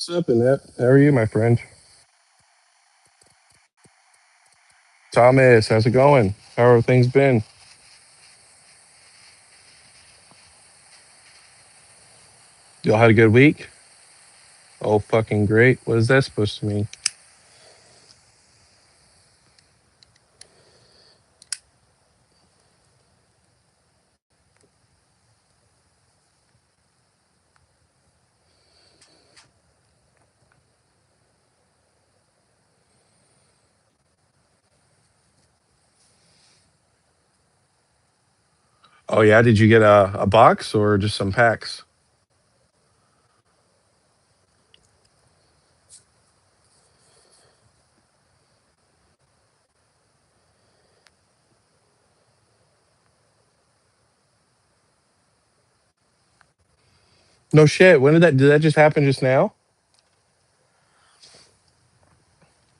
What's up, Annette? How are you, my friend? Thomas, how's it going? How have things been? Y'all had a good week? Oh, fucking great. What is that supposed to mean? Oh, yeah. Did you get a box or just some packs? No shit. When did that just happen just now?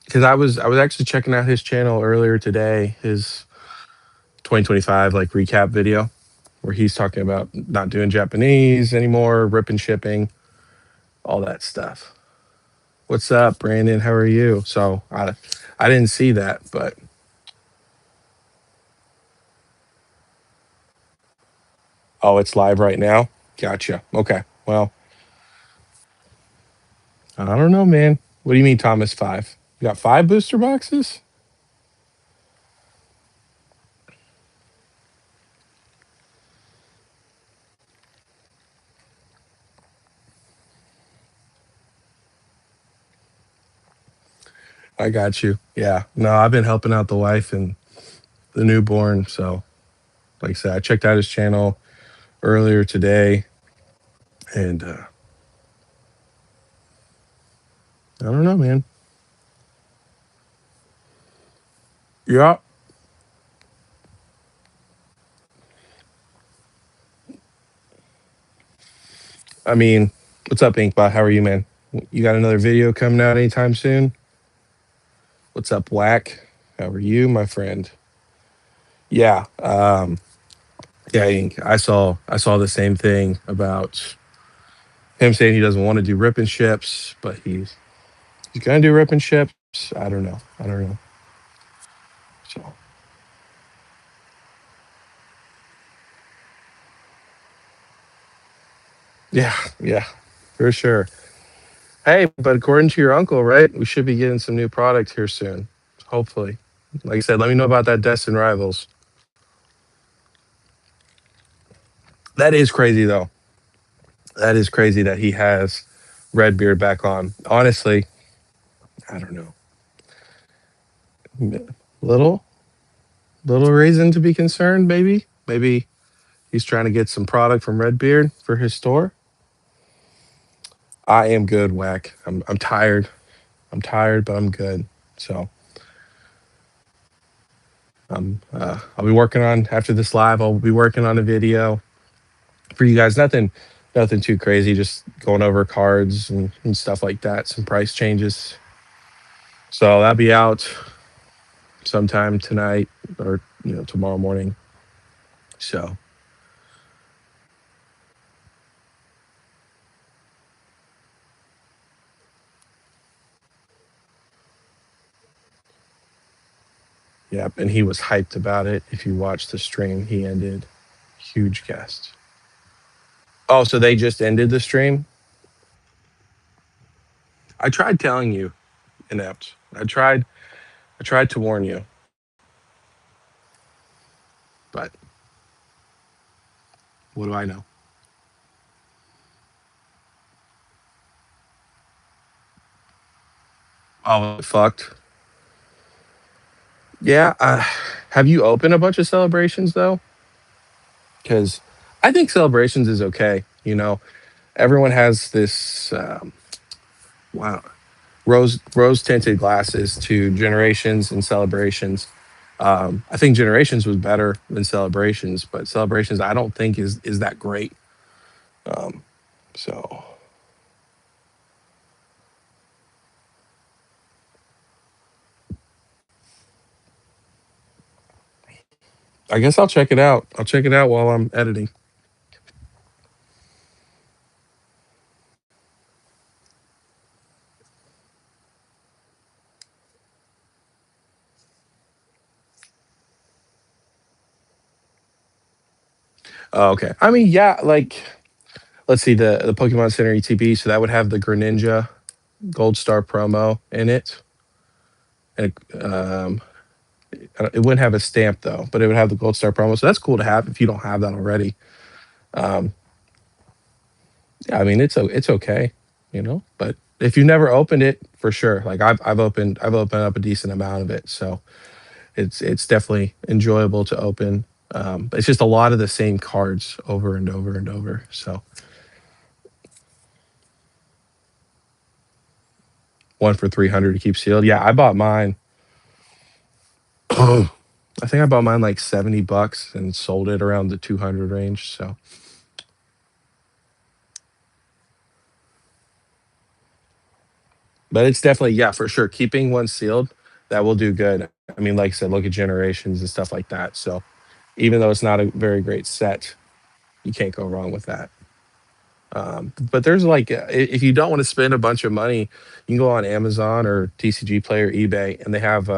Because I was actually checking out his channel earlier today, his 2025 like recap video where he's talking about not doing Japanese anymore, ripping shipping, all that stuff. What's up, Brandon? How are you? I didn't see that, but oh, it's live right now. Gotcha. Okay. Well, I don't know, man. What do you mean, Thomas? Five? You got five booster boxes? I got you. Yeah. No, I've been helping out the wife and the newborn. So, like I said, I checked out his channel earlier today, and I don't know, man. Yeah. I mean, what's up, Inkbot? How are you, man? You got another video coming out anytime soon? What's up, Whack? How are you, my friend? Yeah. Yeah, Ink. I saw the same thing about him saying he doesn't want to do ripping ships, but he's gonna do ripping ships. I don't know. I don't know. So yeah, yeah, for sure. Hey, but according to your uncle, right? We should be getting some new products here soon. Hopefully. Like I said, let me know about that Destin Rivals. That is crazy though. That is crazy that he has Redbeard back on. Honestly, I don't know. Little little reason to be concerned, maybe. Maybe he's trying to get some product from Redbeard for his store. I am good, Whack. I'm tired. I'm tired, but I'm good. So I'll be working on after this live. I'll be working on a video for you guys. Nothing too crazy. Just going over cards and stuff like that. Some price changes. So that'll be out sometime tonight or tomorrow morning. So yeah, and he was hyped about it. If you watch the stream, he ended huge guest. Oh, so they just ended the stream. I tried telling you, inept. I tried to warn you, but what do I know? Oh, fucked. Yeah. Have you opened a bunch of celebrations though? Because I think celebrations is okay. Everyone has this wow rose tinted glasses to generations and celebrations. I think generations was better than celebrations, but celebrations I don't think is that great. Um, so I guess I'll check it out. I'll check it out while I'm editing. Oh, okay. I mean, yeah, like let's see the Pokemon Center ETB, so that would have the Greninja Gold Star promo in it. And it wouldn't have a stamp though, but it would have the Gold Star promo. So that's cool to have if you don't have that already. Um, yeah, I mean it's okay, you know. But if you've never opened it, for sure. Like I've opened up a decent amount of it, so it's definitely enjoyable to open. But it's just a lot of the same cards over and over and over. So one for 300 to keep sealed. Yeah, I bought mine. I think I bought mine like $70 and sold it around the 200 range. So, but it's definitely, yeah, for sure. Keeping one sealed, that will do good. I mean, like I said, look at generations and stuff like that. So even though it's not a very great set, you can't go wrong with that. But there's like, if you don't want to spend a bunch of money, you can go on Amazon or TCG Play or eBay, and they have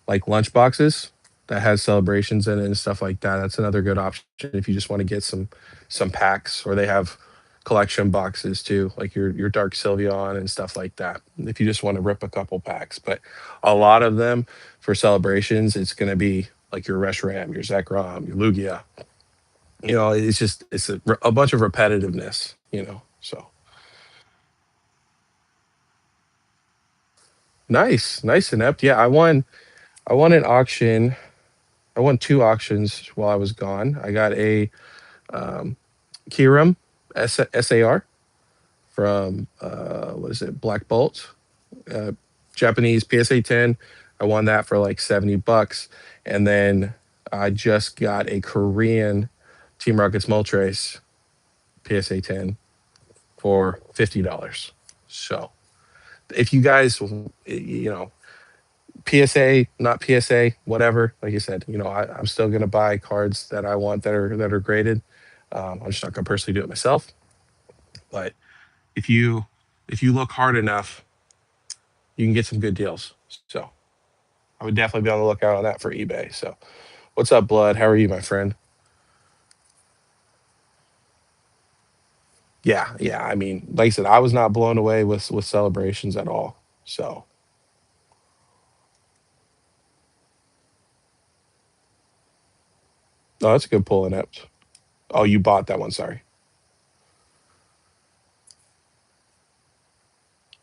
like lunch boxes that has celebrations in it and stuff like that. That's another good option if you just want to get some packs, or they have collection boxes too, like your Dark Sylveon and stuff like that. If you just want to rip a couple packs, but a lot of them for celebrations, it's going to be like your Reshiram, your Zekrom, your Lugia. You know, it's just it's a bunch of repetitiveness. You know, so nice, nice inept. Yeah, I won an auction. I won two auctions while I was gone. I got a um, Kiram SAR from what is it, Black Bolt, uh, Japanese PSA 10. I won that for like $70, and then I just got a Korean Team Rockets Moltres PSA 10 for $50. So if you guys, you know, PSA, not PSA, whatever. Like you said, you know, I'm still gonna buy cards that I want that are graded. I'm just not gonna personally do it myself. But if you if you look hard enough, you can get some good deals. So I would definitely be on the lookout on that for eBay. So what's up, Blood? How are you, my friend? Yeah, yeah. I mean, like I said, I was not blown away with celebrations at all. So no, that's a good pull, inept. Oh, you bought that one. Sorry.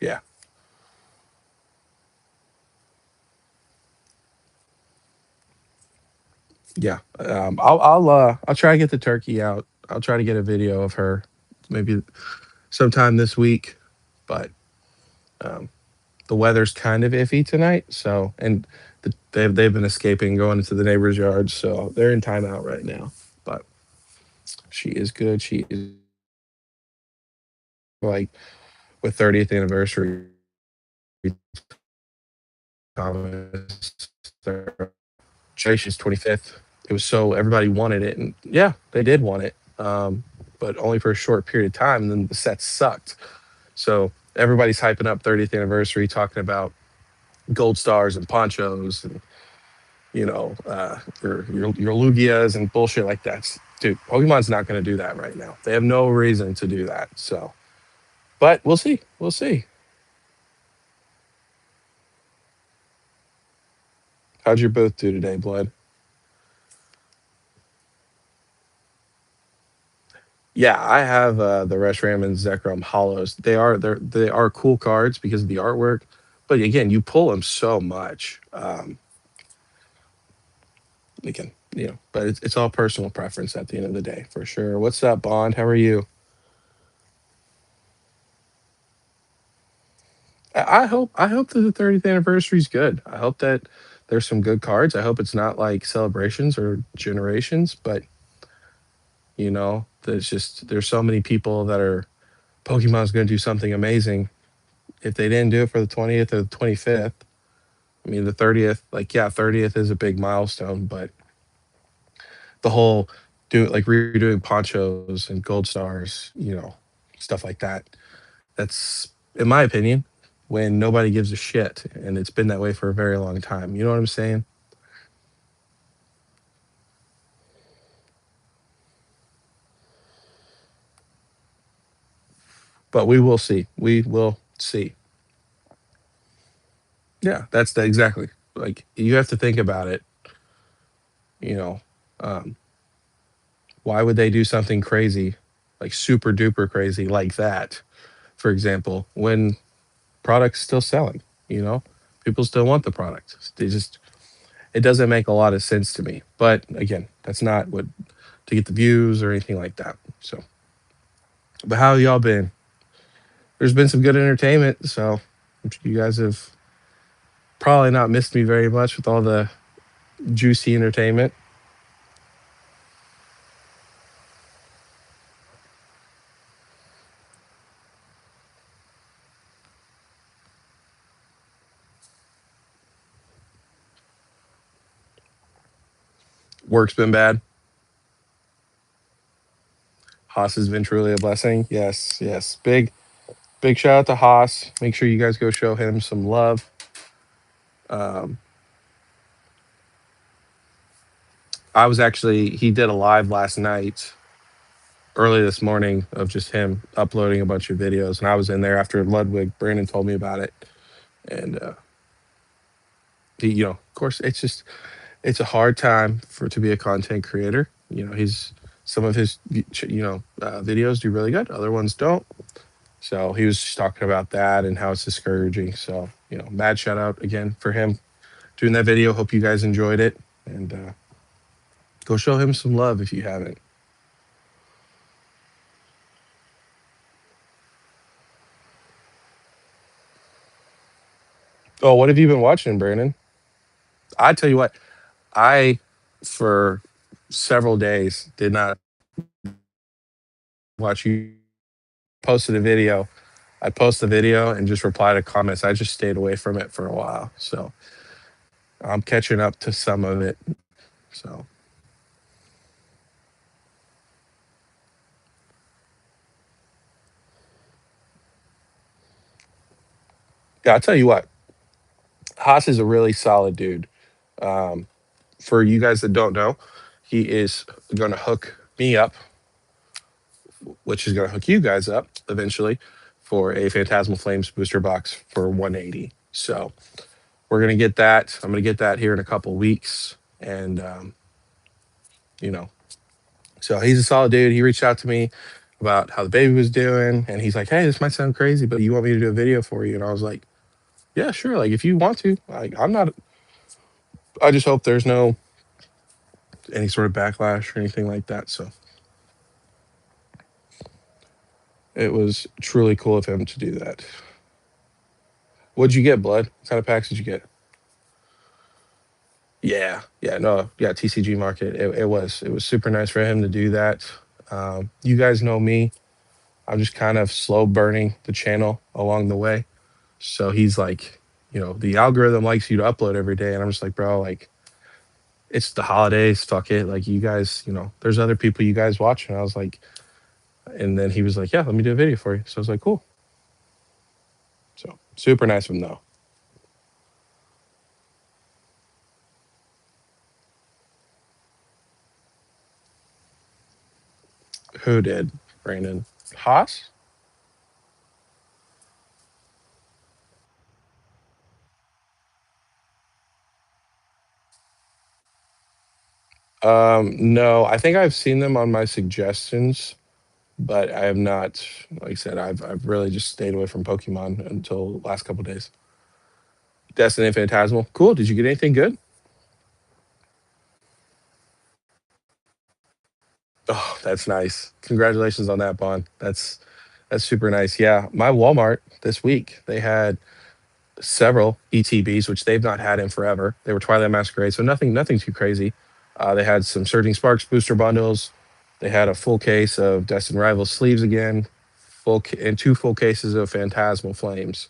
Yeah, yeah. I'll try to get the turkey out. I'll try to get a video of her maybe sometime this week. But um, the weather's kind of iffy tonight. So and they've been escaping, going into the neighbor's yards. So they're in timeout right now. But she is good. She is like with 30th anniversary Thomas. She's 25th. It was so everybody wanted it, and yeah, they did want it, but only for a short period of time. And then the set sucked. So everybody's hyping up 30th anniversary, talking about gold stars and ponchos, and you know, your Lugias and bullshit like that. Dude, Pokemon's not going to do that right now. They have no reason to do that. So, but we'll see. We'll see. How'd your booth do today, Blood? Yeah, I have the Reshiram and Zekrom hollows. They are cool cards because of the artwork, but again, you pull them so much. Again, you know, but it's all personal preference at the end of the day, for sure. What's up, Bond? How are you? I hope that the 30th anniversary is good. I hope that there's some good cards. I hope it's not like celebrations or generations, but you know, there's so many people that are Pokemon's going to do something amazing. If they didn't do it for the 20th or the 25th, I mean, the 30th, like, yeah, 30th is a big milestone, but the whole like redoing ponchos and gold stars, you know, stuff like that. That's, in my opinion, when nobody gives a shit. And it's been that way for a very long time. You know what I'm saying? but we will see. We will see. Yeah, that's the exactly. Like you have to think about it. You know, um, why would they do something crazy, like super duper crazy like that? For example, when product's still selling, you know, people still want the product. They just it doesn't make a lot of sense to me. But again, that's not what to get the views or anything like that. So, but how y'all been? There's been some good entertainment, so you guys have probably not missed me very much with all the juicy entertainment. Work's been bad. Haas has been truly a blessing. Yes, yes. Big shout out to Haas. Make sure you guys go show him some love. Um, I was actually he did a live last night, early this morning of just him uploading a bunch of videos, and I was in there after Ludwig. Brandon told me about it, and he, of course, it's a hard time for to be a content creator. He's some of his videos do really good, other ones don't. So he was just talking about that and how it's discouraging. So mad shout out again for him doing that video. Hope you guys enjoyed it, and go show him some love if you haven't. Oh, what have you been watching, Brandon? I tell you what, I for several days did not watch you posted a video. I post the video and just reply to comments. I just stayed away from it for a while. So I'm catching up to some of it. So yeah, I'll tell you what, Haas is a really solid dude. Um, for you guys that don't know, he is going to hook me up, which is going to hook you guys up eventually for a Phantasmal Flames booster box for 180. So we're going to get that. I'm going to get that here in a couple weeks. And, you know, so he's a solid dude. He reached out to me about how the baby was doing. And he's like, hey, this might sound crazy, but you want me to do a video for you? And I was like, yeah, sure. Like, if you want to, like, I'm not, I just hope there's no any sort of backlash or anything like that. So it was truly cool of him to do that. What'd you get, Blood? What kind of packs did you get? Yeah, yeah, no, yeah, TCG market. It was super nice for him to do that. You guys know me. I'm just kind of slow burning the channel along the way. So he's like, the algorithm likes you to upload every day, and I'm just like, bro, like it's the holidays, fuck it. Like you guys, there's other people you guys watch, and I was like, and then he was like, yeah, let me do a video for you. So I was like, cool. So super nice of him though. Who did? Brandon Haas? No, I think I've seen them on my suggestions, but I have not. Like I said, I've really just stayed away from Pokemon until the last couple days. Destiny and Phantasmal. Cool. Did you get anything good? Oh, that's nice. Congratulations on that, Bond. That's super nice. Yeah, my Walmart this week they had several ETBs, which they've not had in forever. They were Twilight Masquerade, so nothing too crazy. They had some Surging Sparks booster bundles. They had a full case of Destined Rivals sleeves again, and two full cases of Phantasmal Flames.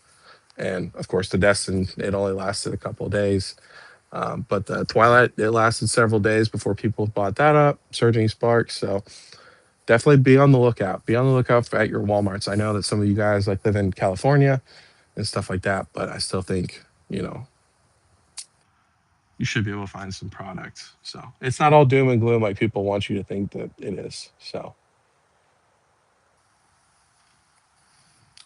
And of course, the Destined, it only lasted a couple of days. But the Twilight, it lasted several days before people bought that up, Surging Sparks. So definitely be on the lookout. Be on the lookout at your Walmarts. I know that some of you guys like live in California and stuff like that, but I still think, you should be able to find some products. So it's not all doom and gloom like people want you to think that it is. So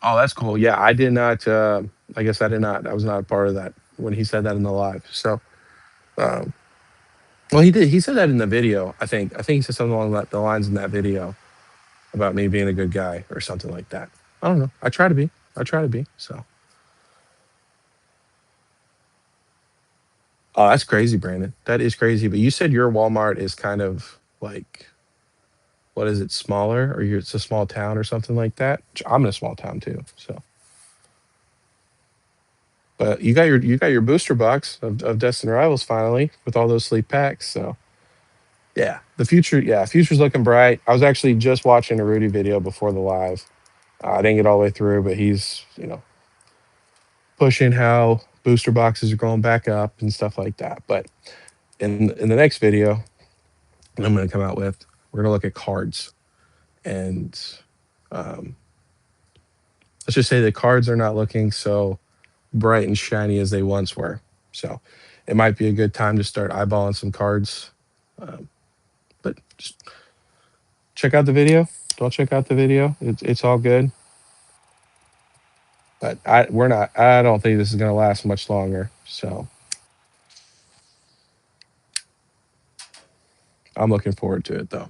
Oh, that's cool. Yeah, I did not. I guess I did not. I was not a part of that when he said that in the live. So, um, well, he did. He said that in the video. I think. I think he said something along the lines in that video about me being a good guy or something like that. I don't know. I try to be. I try to be. So, oh, that's crazy, Brandon. That is crazy. But you said your Walmart is kind of like, what is it, smaller, or it's a small town or something like that. I'm in a small town too. So, but you got your booster box of Destined Rivals finally with all those sleep packs. So yeah, the future. Yeah, future's looking bright. I was actually just watching a Rudy video before the live. I didn't get all the way through, but he's pushing how booster boxes are going back up and stuff like that. But in the next video I'm going to come out with, we're going to look at cards, and um, let's just say the cards are not looking so bright and shiny as they once were. So it might be a good time to start eyeballing some cards. Um, but just check out the video. Don't check out the video. It's all good. But we're not. I don't think this is going to last much longer. So I'm looking forward to it though.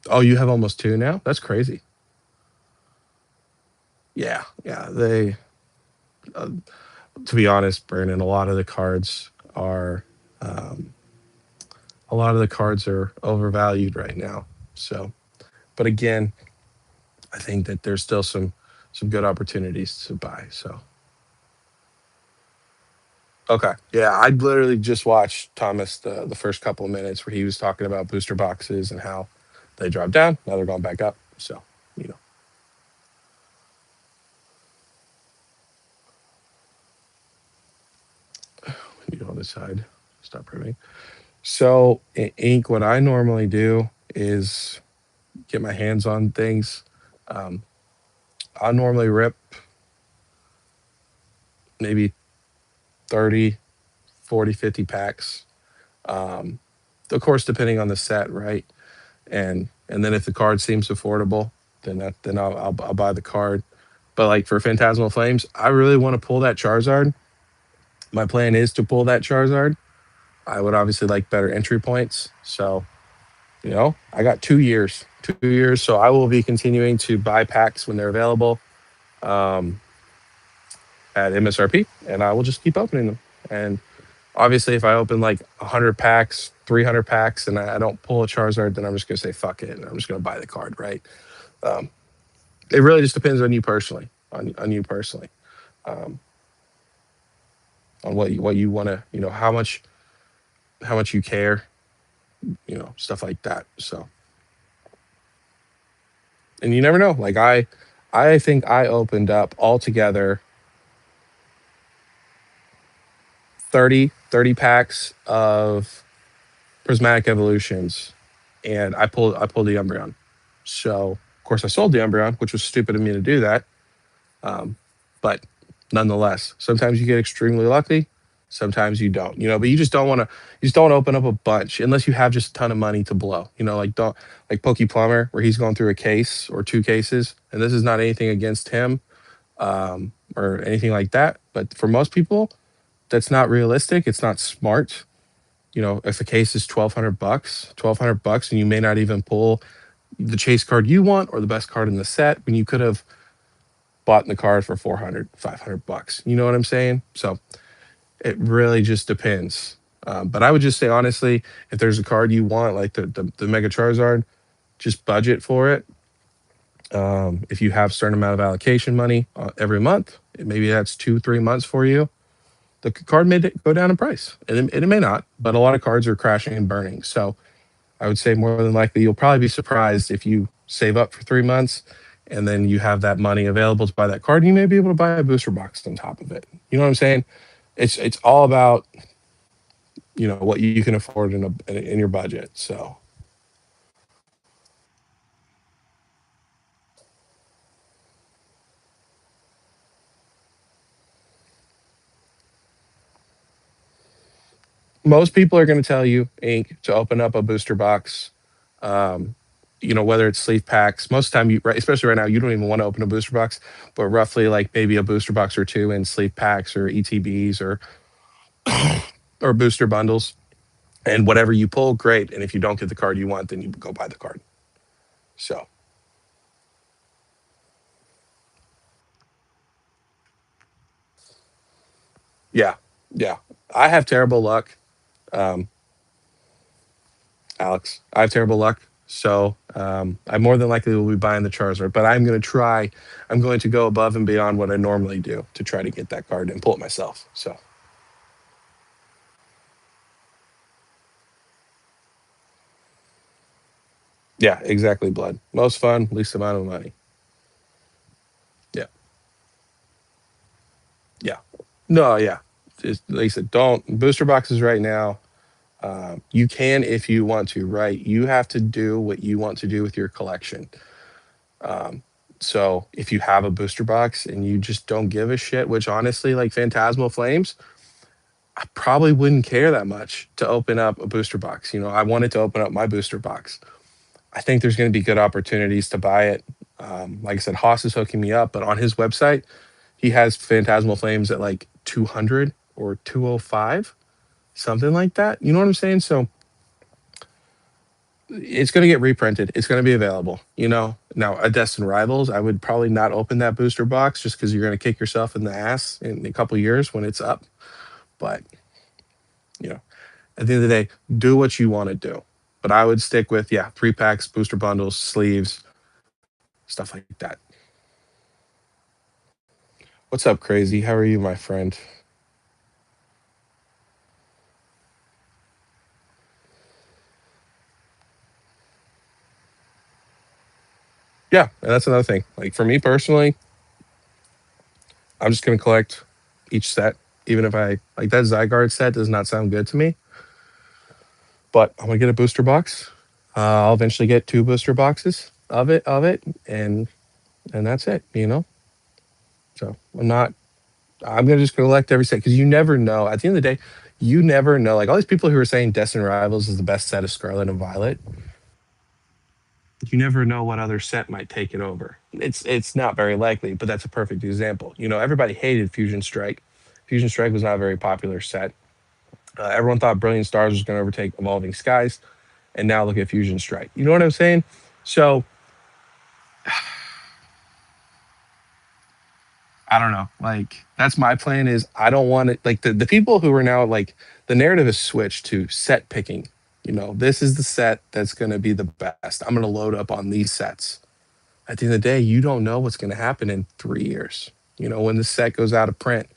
Oh, you have almost two now? That's crazy. Yeah, yeah. Uh, to be honest, Brandon, are um, a lot of the cards are overvalued right now. So, but again, I think that there's still some good opportunities to buy. So, okay, yeah, I literally just watched Thomas the first couple of minutes where he was talking about booster boxes and how they dropped down, now they're going back up. So, you know, you on this side, stop proving. So, ink, what I normally do is get my hands on things. Um, I normally rip maybe 30, 40, 50 packs. Um, of course, depending on the set, right? And then if the card seems affordable, then I'll buy the card. But like for Phantasmal Flames, I really want to pull that Charizard. My plan is to pull that Charizard. I would obviously like better entry points. So, I got 2 years, 2 years. So I will be continuing to buy packs when they're available. Um, at MSRP, and I will just keep opening them. And obviously, if I open like 100 packs, 300 packs, and I don't pull a Charizard, then I'm just gonna say fuck it, and I'm just gonna buy the card, right? Um, it really just depends on you personally, on you personally, um, on what you want to, how much you care, stuff like that. So, and you never know. Like I think I opened up altogether 30 packs of prismatic evolutions, and I pulled the Umbreon. So of course I sold the Umbreon, which was stupid of me to do that. Um, but nonetheless, sometimes you get extremely lucky, sometimes you don't. But you just don't want to open up a bunch unless you have just a ton of money to blow. Like don't like Pokey Plumber, where he's going through a case or two cases, and this is not anything against him or anything like that. But for most people, that's not realistic. It's not smart. If a case is 1,200 bucks, 1,200 bucks, and you may not even pull the chase card you want or the best card in the set when you could have bought the card for 400, 500 bucks. You know what I'm saying? So it really just depends. But I would just say, honestly, if there's a card you want, like the Mega Charizard, just budget for it. If you have a certain amount of allocation money every month, maybe that's 2, 3 months for you. The card may go down in price, and it may not, but a lot of cards are crashing and burning. So I would say more than likely you'll probably be surprised if you save up for 3 months and then you have that money available to buy that card. You may be able to buy a booster box on top of it. You know what I'm saying? It's all about what you can afford in your budget. So most people are going to tell you, Inc., to open up a booster box. Um, whether it's sleeve packs. Most of the time, you right, especially right now, you don't even want to open a booster box, but roughly like maybe a booster box or two in sleeve packs or ETBs or booster bundles. And whatever you pull, great. And if you don't get the card you want, then you go buy the card. So yeah, yeah. I have terrible luck, um, Alex. I have terrible luck. So I more than likely will be buying the Charizard, but I'm going to try. I'm going to go above and beyond what I normally do to try to get that card and pull it myself. So yeah, exactly. Blood, most fun, least amount of money. Yeah, yeah. No, yeah. Just, like I said, don't booster boxes right now. You can if you want to, right? You have to do what you want to do with your collection. Um, so if you have a booster box and you just don't give a shit, which honestly, like Phantasmal Flames, I probably wouldn't care that much to open up a booster box. I wanted to open up my booster box. I think there's going to be good opportunities to buy it. Like I said, Haas is hooking me up, but on his website, he has Phantasmal Flames at like 200 or 205, something like that. You know what I'm saying? So it's going to get reprinted. It's going to be available. Now a Destin Rivals, I would probably not open that booster box just because you're going to kick yourself in the ass in a couple years when it's up. But you know, at the end of the day, do what you want to do. But I would stick with, yeah, 3 packs, booster bundles, sleeves, stuff like that. What's up, crazy? How are you, my friend? Yeah, and that's another thing. Like for me personally, I'm just going to collect each set, even if I like that Zygarde set does not sound good to me. But I'm gonna get a booster box. I'll eventually get 2 booster boxes of it, and that's it. So I'm not. I'm gonna just collect every set because you never know. At the end of the day, you never know. Like all these people who are saying Destined Rivals is the best set of Scarlet and Violet, you never know what other set might take it over. It's not very likely, but that's a perfect example. Everybody hated Fusion Strike. Fusion Strike was not a very popular set. Everyone thought Brilliant Stars was going to overtake Evolving Skies, and now look at Fusion Strike. You know what I'm saying? So I don't know. Like that's my plan is I don't want it like the people who are now like the narrative is switched to set picking. This is the set that's going to be the best. I'm going to load up on these sets. At the end of the day, you don't know what's going to happen in 3 years. When the set goes out of print,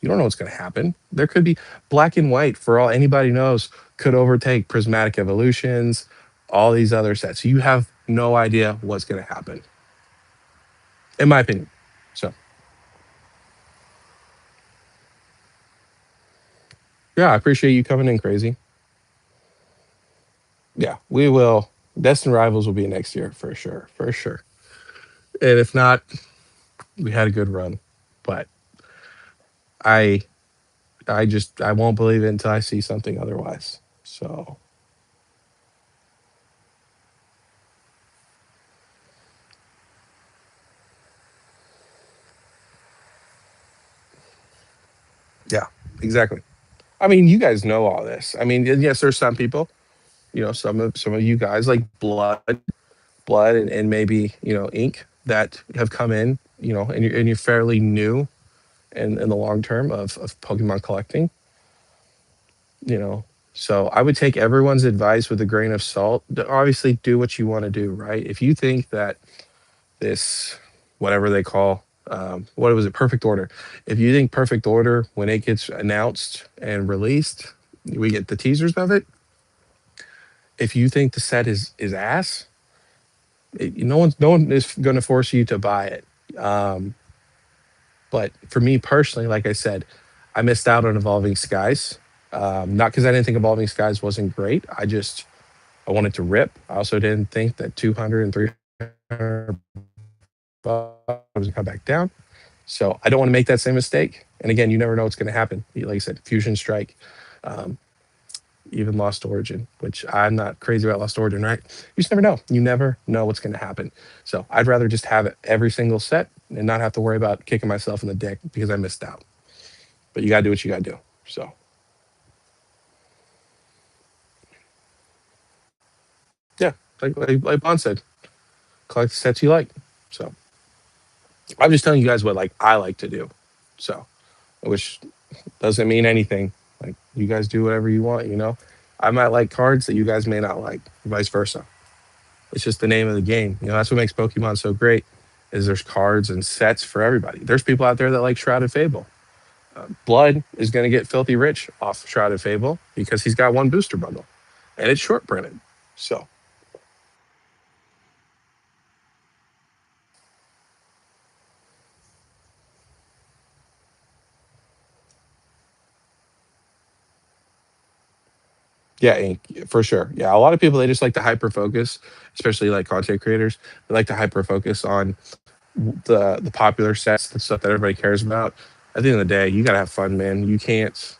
you don't know what's going to happen. There could be black and white for all anybody knows could overtake prismatic evolutions, all these other sets. You have no idea what's going to happen in my opinion. So, yeah, I appreciate you coming in, crazy. Yeah, we will. Destined Rivals will be next year for sure, for sure. And if not, we had a good run. But I, I won't believe it until I see something otherwise. So, yeah, exactly. I mean, you guys know all this. I mean, yes, there's some people, some of you guys like blood, and maybe ink that have come in, and you're fairly new in the long term of Pokemon collecting. you know so I would take everyone's advice with a grain of salt. Obviously do what you want to do, right? If you think that this, whatever they call, what was it, perfect order, if you think perfect order when it gets announced and released, we get the teasers of it, if you think the set is ass, no one is going to force you to buy it. But for me personally, like I said, I missed out on Evolving Skies. Not because I didn't think Evolving Skies wasn't great. I wanted to rip. I also didn't think that 200 and 300 was going to come back down. So I don't want to make that same mistake. And again, you never know what's going to happen. Like I said, Fusion Strike. Um, even Lost Origin, which I'm not crazy about Lost Origin, right? You just never know. You never know what's going to happen. So I'd rather just have it every single set and not have to worry about kicking myself in the dick because I missed out. But you got to do what you got to do. So, yeah, like Bond said, collect the sets you like. So I'm just telling you guys what like I like to do. So, which doesn't mean anything. Like you guys do whatever you want, you know. I might like cards that you guys may not like, vice versa. It's just the name of the game. You know, that's what makes Pokemon so great. Is there's cards and sets for everybody. There's people out there that like Shrouded Fable. Blood is going to get filthy rich off Shrouded Fable because he's got one booster bundle, and it's short printed. So yeah, ink for sure. Yeah, a lot of people they just like to hyper focus, especially like content creators. They like to hyper focus on the popular sets, the stuff that everybody cares about. At the end of the day, you gotta have fun, man. You can't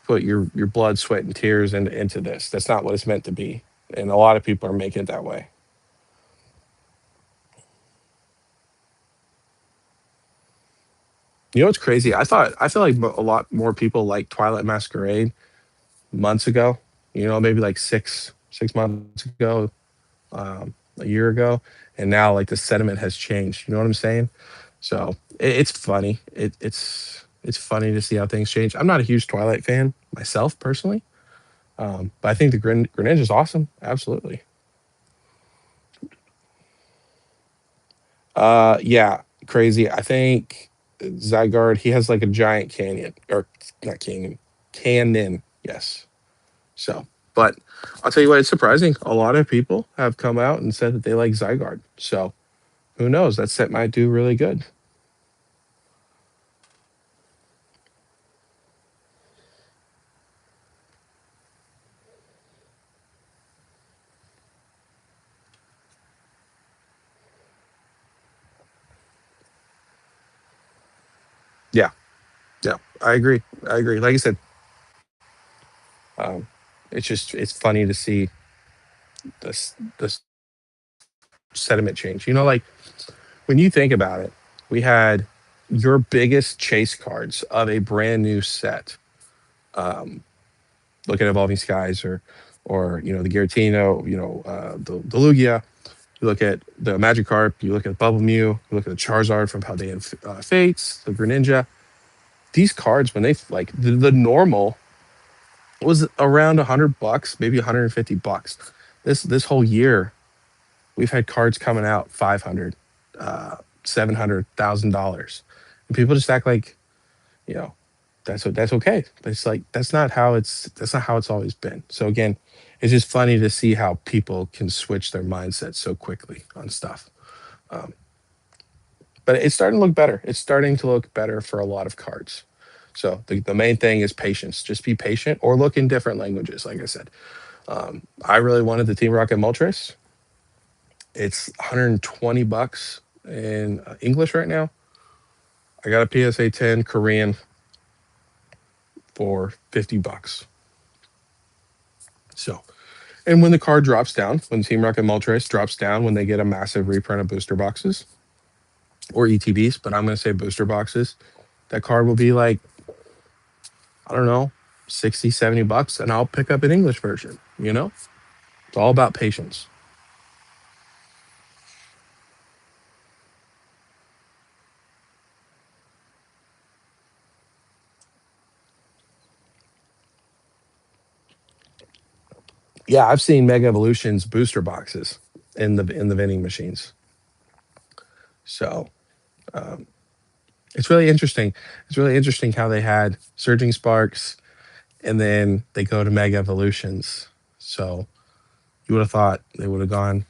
put your blood, sweat, and tears into this. That's not what it's meant to be. And a lot of people are making it that way. You know what's crazy? I feel like a lot more people like Twilight Masquerade months ago. You know, maybe like 6 months ago, a year ago, and now like the sentiment has changed. You know what I'm saying? So it's funny. It's funny to see how things change. I'm not a huge Twilight fan myself personally, but I think the Greninja is awesome. Absolutely. Yeah, crazy. I think Zygarde, he has like a giant canyon or not canyon, cannon. Yes. So, but I'll tell you what, it's surprising. A lot of people have come out and said that they like Zygarde. So who knows? That set might do really good. Yeah, yeah, I agree. I agree. Like I said, um, it's funny to see this sentiment change. You know, like when you think about it, we had your biggest chase cards of a brand new set. Um, Look at Evolving Skies or you know the Giratina, you know the Lugia. You look at the Magikarp, you look at Bubble Mew, you look at the Charizard from Paldean Fates, the Greninja. These cards, when they like the normal was around $100, maybe $150. This whole year, we've had cards coming out 500, $700,000, and people just act like you know that's okay. It's like that's not how it's always been. So again, it's just funny to see how people can switch their mindset so quickly on stuff. Um, but it's starting to look better. It's starting to look better for a lot of cards. So the main thing is patience. Just be patient or look in different languages. Like I said, I really wanted the Team Rocket Moltres. It's $120 in English right now. I got a PSA 10 Korean for $50. So, and when the card drops down, when Team Rocket Moltres drops down, when they get a massive reprint of booster boxes or ETBs, but I'm going to say booster boxes, that card will be like, I don't know, 60, $70, and I'll pick up an English version. You know, it's all about patience. Yeah, I've seen Mega Evolutions booster boxes in the vending machines. So um, it's really interesting. It's really interesting how they had Surging Sparks and then they go to Mega Evolutions. So you would have thought they would have gone.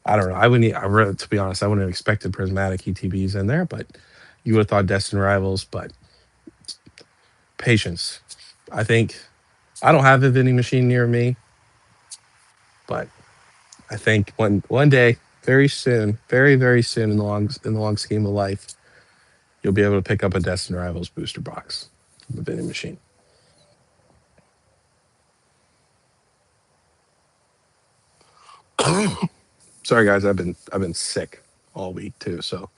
I don't know. I wouldn't. I really, to be honest, I wouldn't have expected prismatic ETBs in there, but you would have thought Destined Rivals. But patience. I think I don't have a vending machine near me, but I think one day, very soon, very soon in the long scheme of life, you'll be able to pick up a Destined Rivals booster box from the vending machine. Sorry guys, I've been sick all week too, so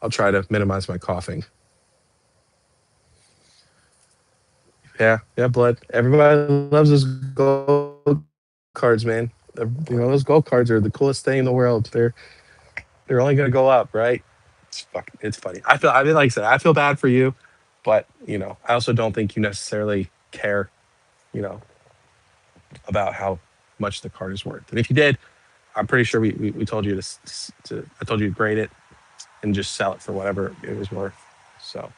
I'll try to minimize my coughing. Yeah, yeah, blood. Everybody loves those gold cards, man. Those gold cards are the coolest thing in the world. They're only gonna go up, right? It's funny. I mean, like I said, I feel bad for you, but I also don't think you necessarily care, you know, about how much the card is worth. And if you did, I'm pretty sure we told you to I told you to grade it and just sell it for whatever it was worth. So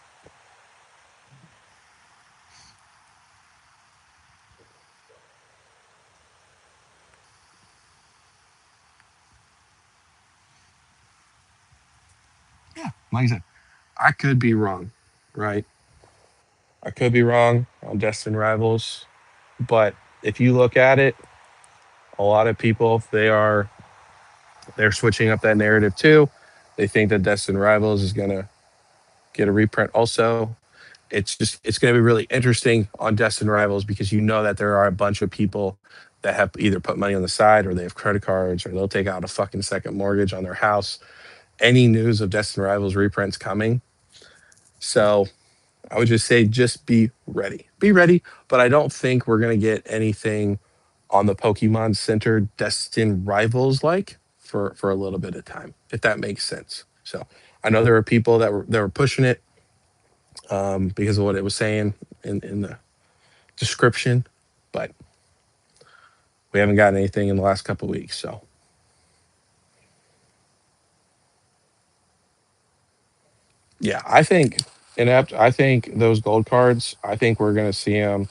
yeah, like I said, I could be wrong, right? I could be wrong on Destined Rivals, but if you look at it, a lot of people they're switching up that narrative too. They think that Destined Rivals is gonna get a reprint also. It's going to be really interesting on Destined Rivals because you know that there are a bunch of people that have either put money on the side or they have credit cards or they'll take out a fucking second mortgage on their house. Any news of Destined Rivals reprints coming. So I would just say just be ready. Be ready, but I don't think we're going to get anything on the Pokemon Center Destined Rivals like for a little bit of time, if that makes sense. So I know there were people that were pushing it because of what it was saying in the description, but we haven't gotten anything in the last couple of weeks. So yeah, I think inept. I think those gold cards. I think we're gonna see them.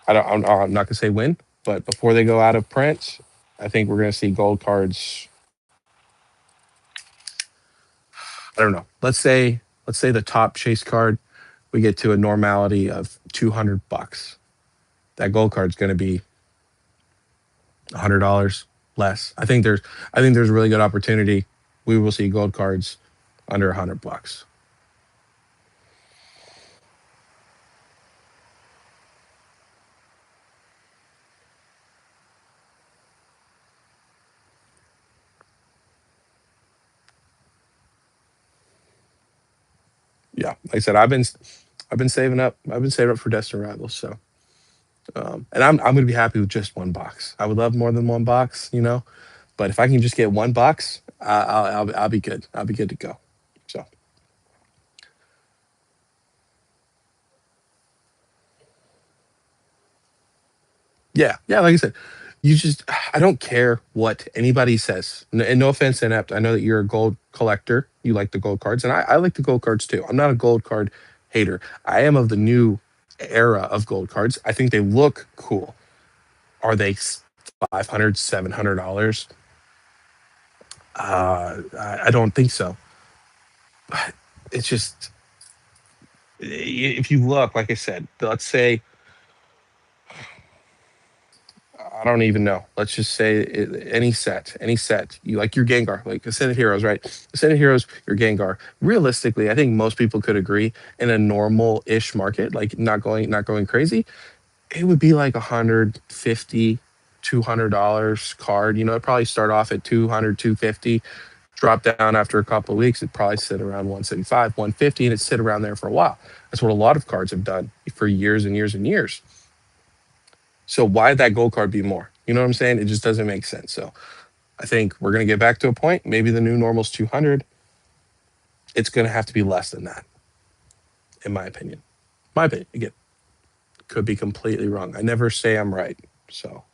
I don't. I'm not gonna say when, but before they go out of print, I think we're gonna see gold cards. I don't know. Let's say the top chase card, we get to a normality of $200. That gold card's gonna be $100 less. I think there's a really good opportunity. We will see gold cards under $100. Yeah, like I said, I've been saving up. I've been saving up for Destined Rivals. So, and I'm gonna be happy with just one box. I would love more than one box, but if I can just get one box, I'll be good. I'll be good to go. So, yeah, yeah. Like I said, you just I don't care what anybody says. And no offense, Inept. I know that you're a gold collector. You like the gold cards, and I like the gold cards too. I'm not a gold card hater. I am of the new era of gold cards. I think they look cool. Are they 500, $700? I don't think so. But it's just if you look, like I said, let's say I don't even know. Let's just say any set. You like your Gengar, like Ascended Heroes, right? Ascended Heroes, your Gengar. Realistically, I think most people could agree in a normal-ish market, like not going crazy, it would be like 150, $200 card. It'd probably start off at 200, 250, drop down after a couple of weeks. It'd probably sit around 175, 150, and it sit around there for a while. That's what a lot of cards have done for years and years and years. So why that gold card be more? You know what I'm saying? It just doesn't make sense. So I think we're going to get back to a point. Maybe the new normal's 200. It's going to have to be less than that, in my opinion. My opinion. Again, could be completely wrong. I never say I'm right. So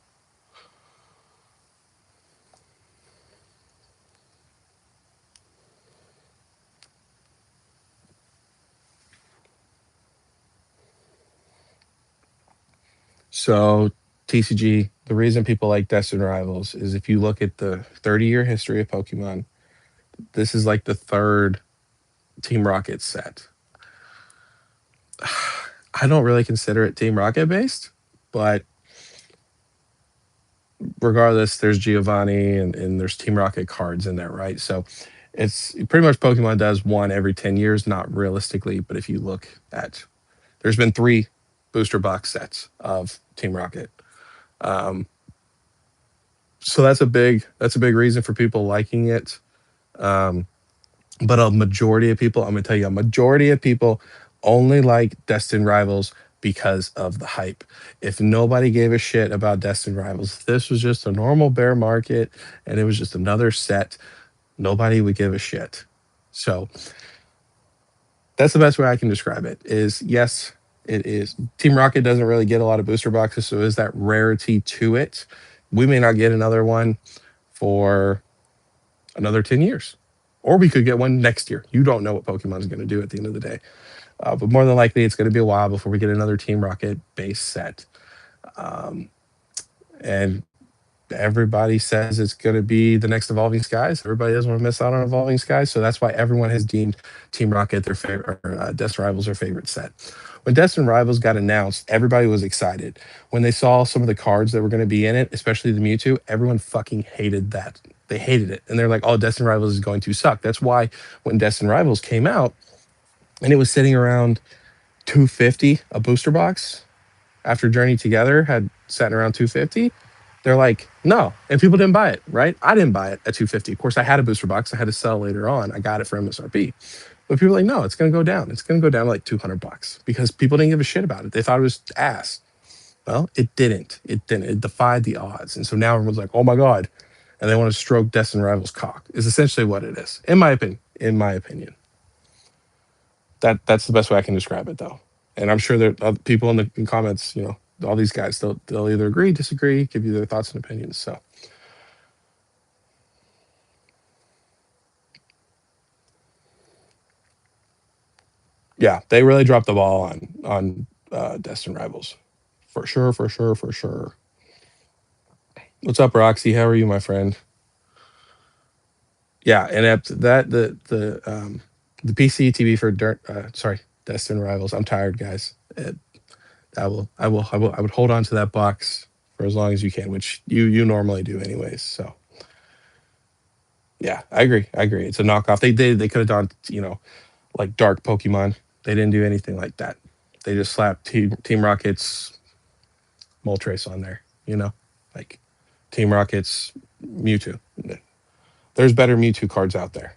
So TCG, the reason people like Destined Rivals is if you look at the 30-year history of Pokemon, this is like the third Team Rocket set. I don't really consider it Team Rocket based, but regardless, there's Giovanni and there's Team Rocket cards in there, right? So it's pretty much Pokemon does one every 10 years, not realistically, but if you look at there's been three booster box sets of Team Rocket. Um, So that's a big reason for people liking it. Um, but a majority of people, I'm gonna tell you, a majority of people only like Destined Rivals because of the hype. If nobody gave a shit about Destined Rivals, this was just a normal bear market and it was just another set, nobody would give a shit. So that's the best way I can describe it. Is yes, it is. Team Rocket doesn't really get a lot of booster boxes, so is that rarity to it. We may not get another one for another 10 years. Or we could get one next year. You don't know what Pokemon's going to do at the end of the day. But more than likely, it's going to be a while before we get another Team Rocket base set. Um, and everybody says it's going to be the next Evolving Skies. Everybody doesn't want to miss out on Evolving Skies. So that's why everyone has deemed Team Rocket their favorite, or Destined Rivals their favorite set. When Destined Rivals got announced, everybody was excited. When they saw some of the cards that were going to be in it, especially the Mewtwo, everyone fucking hated that. They hated it. And they're like, oh, Destined Rivals is going to suck. That's why when Destined Rivals came out and it was sitting around 250 a booster box after Journey Together had sat around 250, they're like, no. And people didn't buy it, right? I didn't buy it at 250. Of course, I had a booster box. I had to sell later on. I got it for MSRP. But people were like, no, it's going to go down. It's going to go down to like 200 bucks because people didn't give a shit about it. They thought it was ass. Well, it didn't. It didn't. It defied the odds. And so now everyone's like, oh my God. And they want to stroke Destin Rival's cock, is essentially what it is, in my opinion. In my opinion. That's the best way I can describe it, though. And I'm sure that other people in the comments, all these guys, they'll either agree, disagree, give you their thoughts and opinions. So yeah, they really dropped the ball on Destin Rivals, for sure, for sure, for sure. What's up, Roxy? How are you, my friend? Yeah, and at that the PC TV for Destin Rivals. I'm tired, guys. I would hold on to that box for as long as you can, which you normally do anyways. So yeah, I agree. I agree. It's a knockoff. They could have done like Dark Pokemon. They didn't do anything like that. They just slapped Team Rocket's Moltres on there. Like Team Rocket's Mewtwo. There's better Mewtwo cards out there.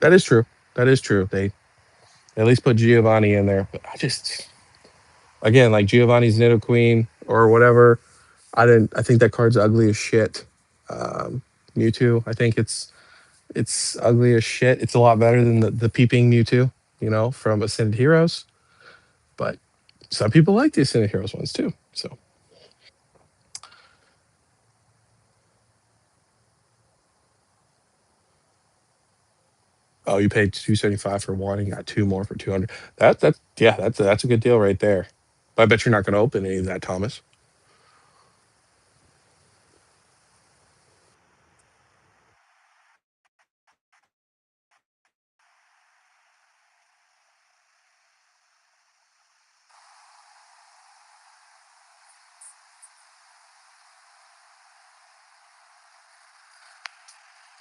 That is true. That is true. They at least put Giovanni in there, but I just again like Giovanni's Nidoqueen or whatever. I didn't. I think that card's ugly as shit. Um, Mewtwo. I think it's ugly as shit. It's a lot better than the peeping Mewtwo, from Ascended Heroes. But some people like the Ascended Heroes ones too. So, oh, you paid 275 for one and got two more for 200. Yeah, that's a good deal right there. But I bet you're not going to open any of that, Thomas.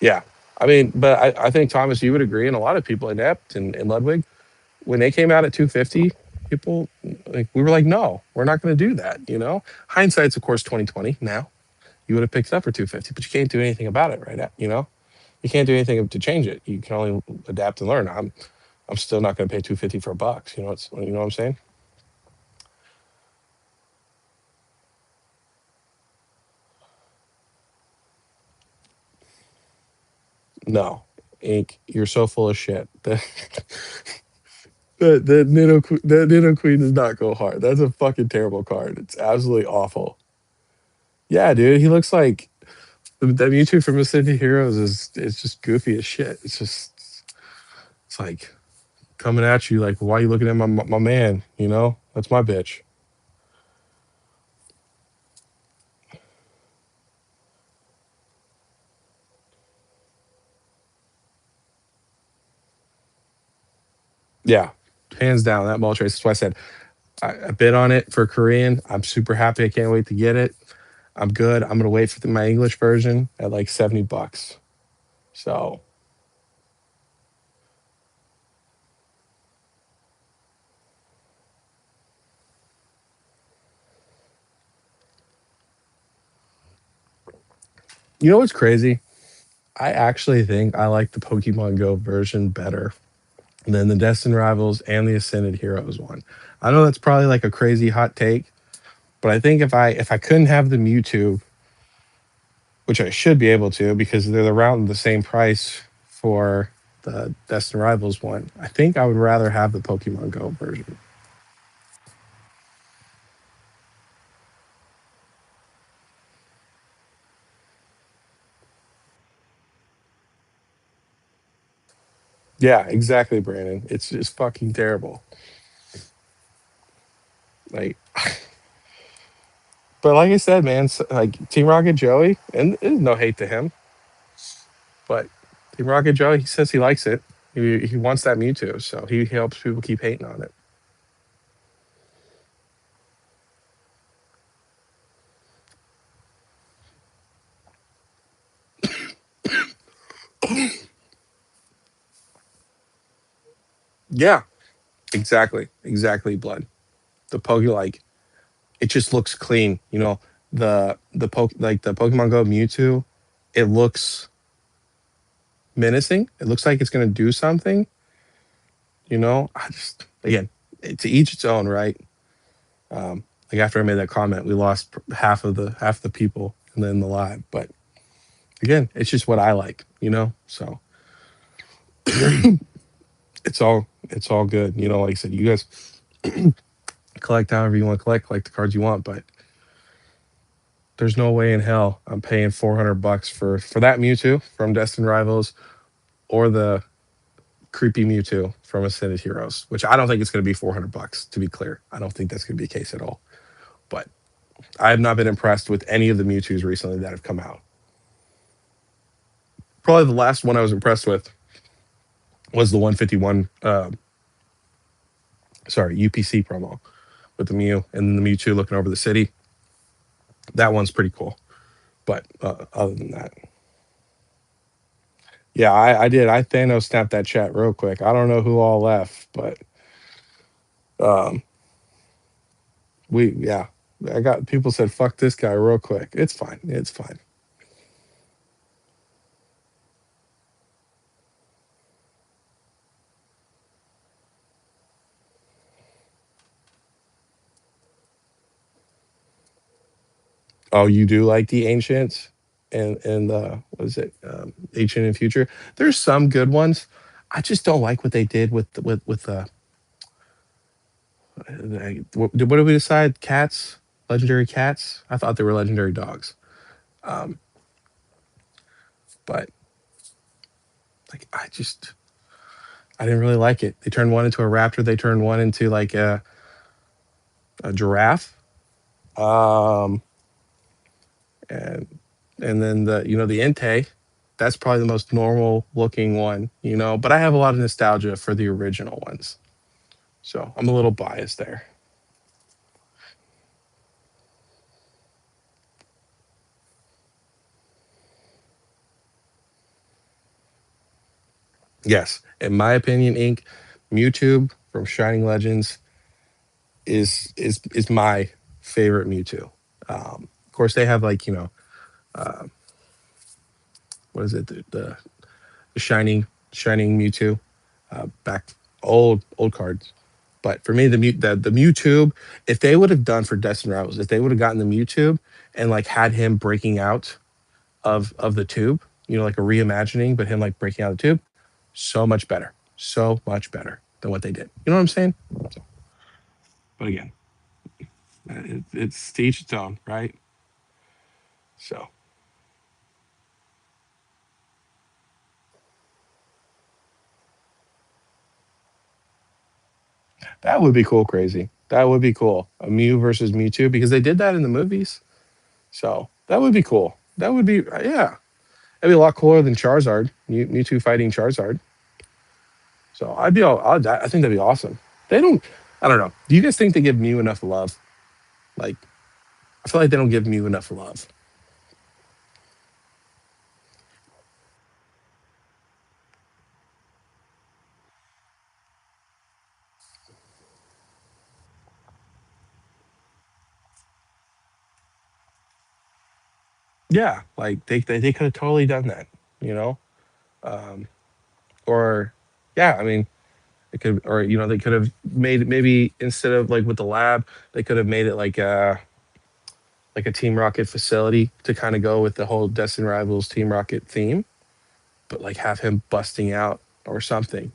Yeah, I mean, but I think Thomas, you would agree, and a lot of people inept and Ludwig when they came out at 250, people like we were like, no, we're not going to do that. Hindsight's of course 2020 now. You would have picked it up for 250, but you can't do anything about it right now. You can't do anything to change it. You can only adapt and learn. I'm still not going to pay 250 for a box. What I'm saying? No, Ink, you're so full of shit. The Nido Queen does not go hard. That's a fucking terrible card. It's absolutely awful. Yeah, dude, he looks like the Mewtwo from Ascended Heroes is just goofy as shit. It's like coming at you like, why are you looking at my man? That's my bitch. Yeah, hands down that Moltres. That's why I said I bid on it for Korean. I'm super happy. I can't wait to get it. I'm good. I'm gonna wait for my English version at like $70. So You know what's crazy? I actually think I like the Pokemon Go version better than the Destined Rivals and the Ascended Heroes one. I know that's probably like a crazy hot take, but I think if I couldn't have the Mewtwo, which I should be able to because they're around the same price for the Destined Rivals one, I think I would rather have the Pokemon Go version. Yeah, exactly, Brandon. It's just fucking terrible. Like, but like I said, man, like Team Rocket Joey, and there's no hate to him, but Team Rocket Joey, he says he likes it. He wants that Mewtwo, so he helps people keep hating on it. Yeah, exactly, blood. The Poke like it just looks clean. You know, the poke like the Pokemon Go Mewtwo, it looks menacing. It looks like it's gonna do something. You know, I just again to each its own, right? Like after I made that comment, we lost half the people and then the live. But again, it's just what I like. You know, so it's all good. You know, like I said, you guys collect however you want to collect the cards you want, but there's no way in hell I'm paying $400 for that Mewtwo from Destined Rivals or the creepy Mewtwo from Ascended Heroes, which I don't think it's going to be $400. To be clear, I don't think that's going to be the case at all. But I have not been impressed with any of the Mewtwo's recently that have come out. Probably the last one I was impressed with was the 151, sorry, UPC promo with the Mew and the Mewtwo looking over the city. That one's pretty cool. But other than that, yeah, I did. I Thanos snapped that chat real quick. I don't know who all left, but um, yeah, I got people said fuck this guy real quick. It's fine. It's fine. Oh, you do like the ancients and what is it? Ancient and future. There's some good ones. I just don't like what they did what did we decide? Cats, legendary cats. I thought they were legendary dogs. Um, but like I didn't really like it. They turned one into a raptor. They turned one into like a giraffe. Um, and then the Entei, that's probably the most normal looking one, but I have a lot of nostalgia for the original ones, so I'm a little biased there. Yes, in my opinion, Ink, Mewtwo from Shining Legends is my favorite Mewtwo. Of course they have like uh, what is it, the shining Mewtwo, back old cards. But for me, the Mewtwo, if they would have done for Destin Rivals, if they would have gotten the Mewtwo and like had him breaking out of the tube, like a reimagining, but him like breaking out of the tube, so much better than what they did. You know what I'm saying? So, but again, it's to each its own, right? So that would be cool, crazy. That would be cool. A Mew versus Mewtwo because they did that in the movies. So that would be cool. That would be yeah. That'd be a lot cooler than Charizard. Mewtwo fighting Charizard. So I think that'd be awesome. They don't. I don't know. Do you guys think they give Mew enough love? Like I feel like they don't give Mew enough love. Yeah, like they could have totally done that, you know, um, or yeah, I mean, it could, or they could have made it maybe instead of like with the lab, they could have made it like a Team Rocket facility to kind of go with the whole Destin Rivals Team Rocket theme, but like have him busting out or something,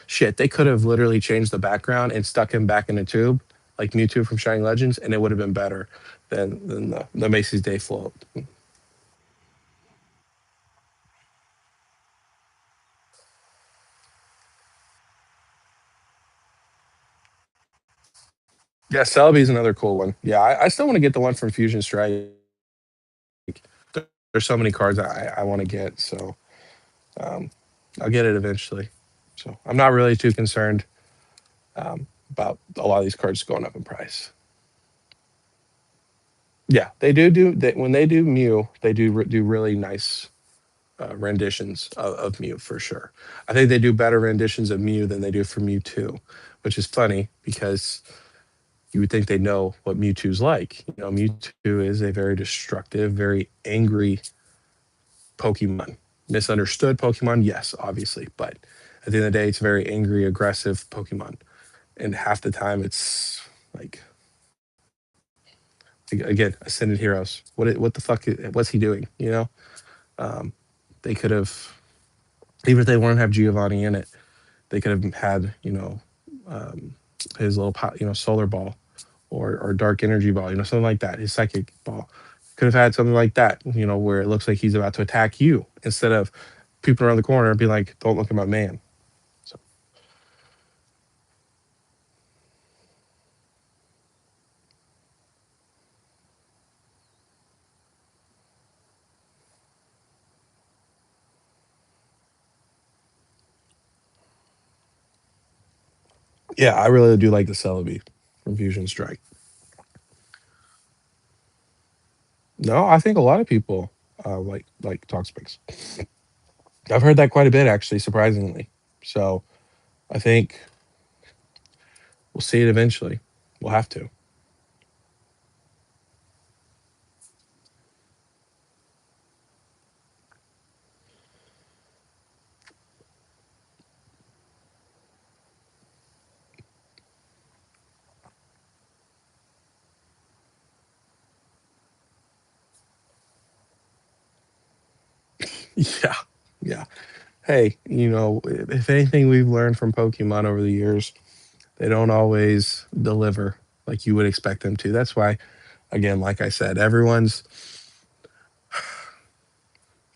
Shit, they could have literally changed the background and stuck him back in a tube, like Mewtwo from Shining Legends, and it would have been better than the Macy's Day float. Yeah, Celebi's another cool one. Yeah, I still want to get the one from Fusion Strike. There's so many cards I want to get, so um, I'll get it eventually. So I'm not really too concerned about a lot of these cards going up in price. Yeah, when they do Mew, they do really nice renditions of Mew for sure. I think they do better renditions of Mew than they do for Mewtwo, which is funny because you would think they know what Mewtwo's like. Mewtwo is a very destructive, very angry Pokemon. Misunderstood Pokemon, yes, obviously, but at the end of the day, it's a very angry, aggressive Pokemon, and half the time it's like again, Ascended Heroes. What the fuck? What's he doing? Um, they could have, even if they wouldn't have Giovanni in it, they could have had um, his little solar ball or dark energy ball, something like that. His psychic ball could have had something like that, where it looks like he's about to attack you instead of people around the corner and be like, "Don't look at my man." So yeah, I really do like the Celebi from Fusion Strike. No, I think a lot of people like Toxapex. I've heard that quite a bit actually, surprisingly. So I think we'll see it eventually. We'll have to. Yeah, yeah. Hey, if anything we've learned from Pokemon over the years, they don't always deliver like you would expect them to. That's why, again, like I said, everyone's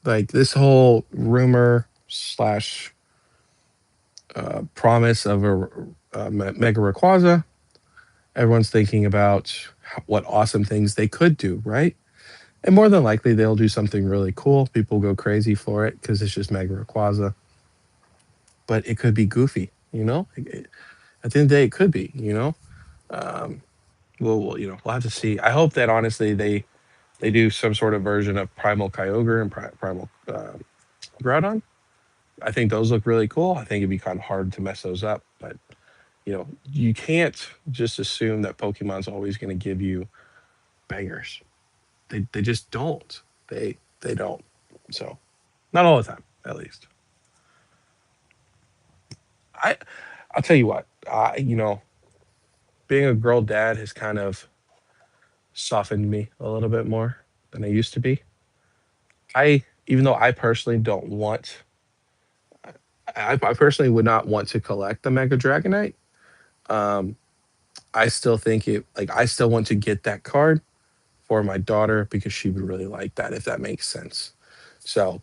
like this whole rumor slash promise of a Mega Rayquaza. Everyone's thinking about what awesome things they could do, right? And more than likely, they'll do something really cool. People go crazy for it because it's just Mega Rayquaza. But it could be goofy, at the end of the day, it could be, Um, we'll have to see. I hope that honestly they do some sort of version of Primal Kyogre and Primal Groudon. I think those look really cool. I think it'd be kind of hard to mess those up, but you can't just assume that Pokemon's always going to give you bangers. They just don't. They don't. So not all the time, at least. I I'll tell you what. Being a girl dad has kind of softened me a little bit more than I used to be. I Even though I personally don't want, I personally would not want to collect the Mega Dragonite. Um, I still think it like I still want to get that card for my daughter because she would really like that if that makes sense. So,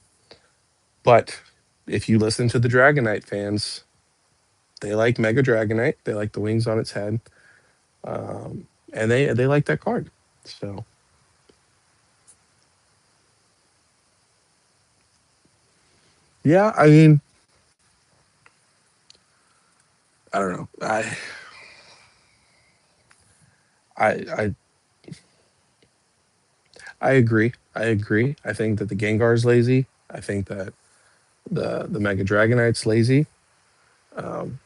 but if you listen to the Dragonite fans, they like Mega Dragonite. They like the wings on its head, and they like that card. So yeah, I mean, I don't know. I I I agree. I agree. I think that the Gengar's lazy. I think that the Mega Dragonite's lazy. Um,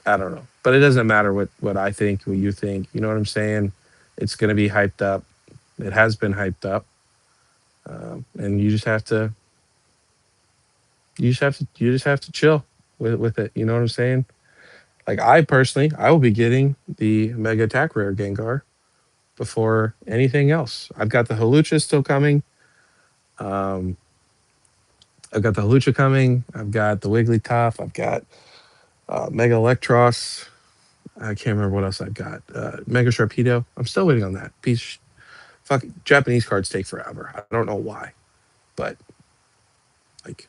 I don't know, but it doesn't matter what I think, what you think. You know what I'm saying? It's gonna be hyped up. It has been hyped up, and you just have to chill with it. You know what I'm saying? Like I personally, I will be getting the Mega Attack Rare Gengar before anything else. I've got the Halucha still coming. Um, I've got the Halucha coming. I've got the Wigglytuff. I've got Mega Electros. I can't remember what else I've got. Mega Sharpedo. I'm still waiting on that piece. Fuck, Japanese cards take forever. I don't know why, but like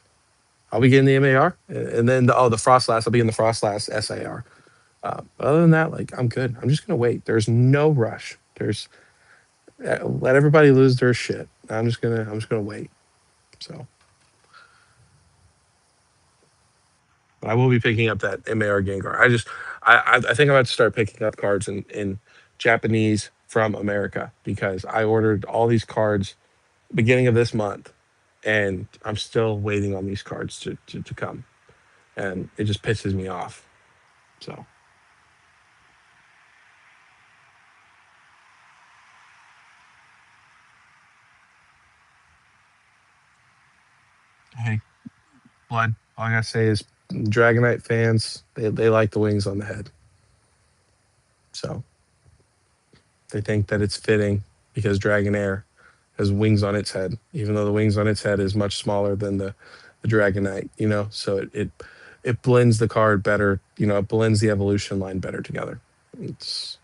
I'll be getting the MAR, and then the Frostlass. I'll be in the Frostlass SAR. Other than that, like I'm good. I'm just gonna wait. There's no rush. There's let everybody lose their shit. I'm just gonna wait. So but I will be picking up that MAR Gengar. I think I'm about to start picking up cards in Japanese from America because I ordered all these cards beginning of this month, and I'm still waiting on these cards to come, and it just pisses me off. So hey, blood. All I gotta say is Dragonite fans, they like the wings on the head. So they think that it's fitting because Dragonair has wings on its head, even though the wings on its head is much smaller than the Dragonite, you know? So it blends the card better, you know, it blends the evolution line better together. It's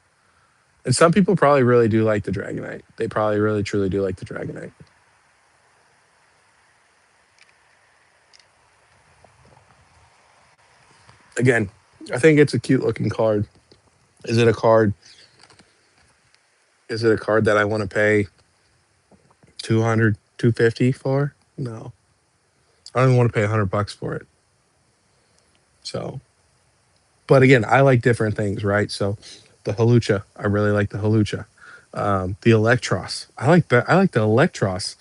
and some people probably really do like the Dragonite. They probably really truly do like the Dragonite. Again, I think it's a cute looking card. Is it a card? Is it a card that I want to pay 200, 250 for? No. I don't even want to pay $100 for it. So but again, I like different things, right? So the Halucha, I really like the Halucha. The Electros, I like that. I like the Electros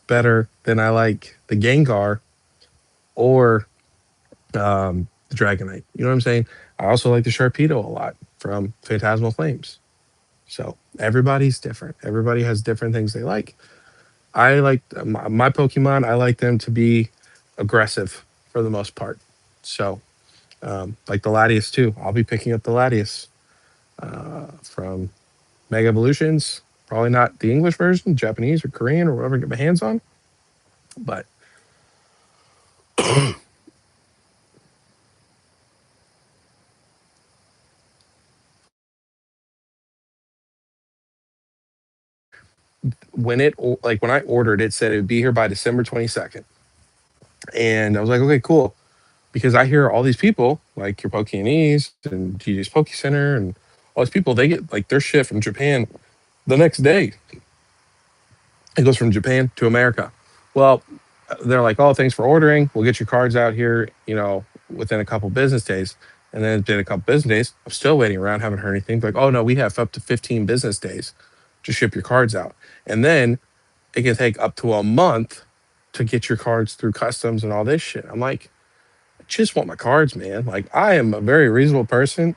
better than I like the Gengar or the Dragonite. You know what I'm saying? I also like the Sharpedo a lot from Phantasmal Flames. So everybody's different. Everybody has different things they like. I like my Pokemon. I like them to be aggressive for the most part. So like the Latias too. I'll be picking up the Latias from Mega Evolutions. Probably not the English version, Japanese or Korean or whatever I get my hands on. But when I ordered, it said it would be here by December 22nd, and I was like, okay, cool, because I hear all these people like your Pokeanese and GG's Poke Center and all these people they get like their shit from Japan the next day. It goes from Japan to America. Well, they're like, "Oh, thanks for ordering. We'll get your cards out here, you know, within a couple business days." And then it did a couple business days. I'm still waiting around, haven't heard anything. Like, "Oh no, we have up to 15 business days to ship your cards out." And then it can take up to a month to get your cards through customs and all this shit. I'm like, I just want my cards, man. Like, I am a very reasonable person,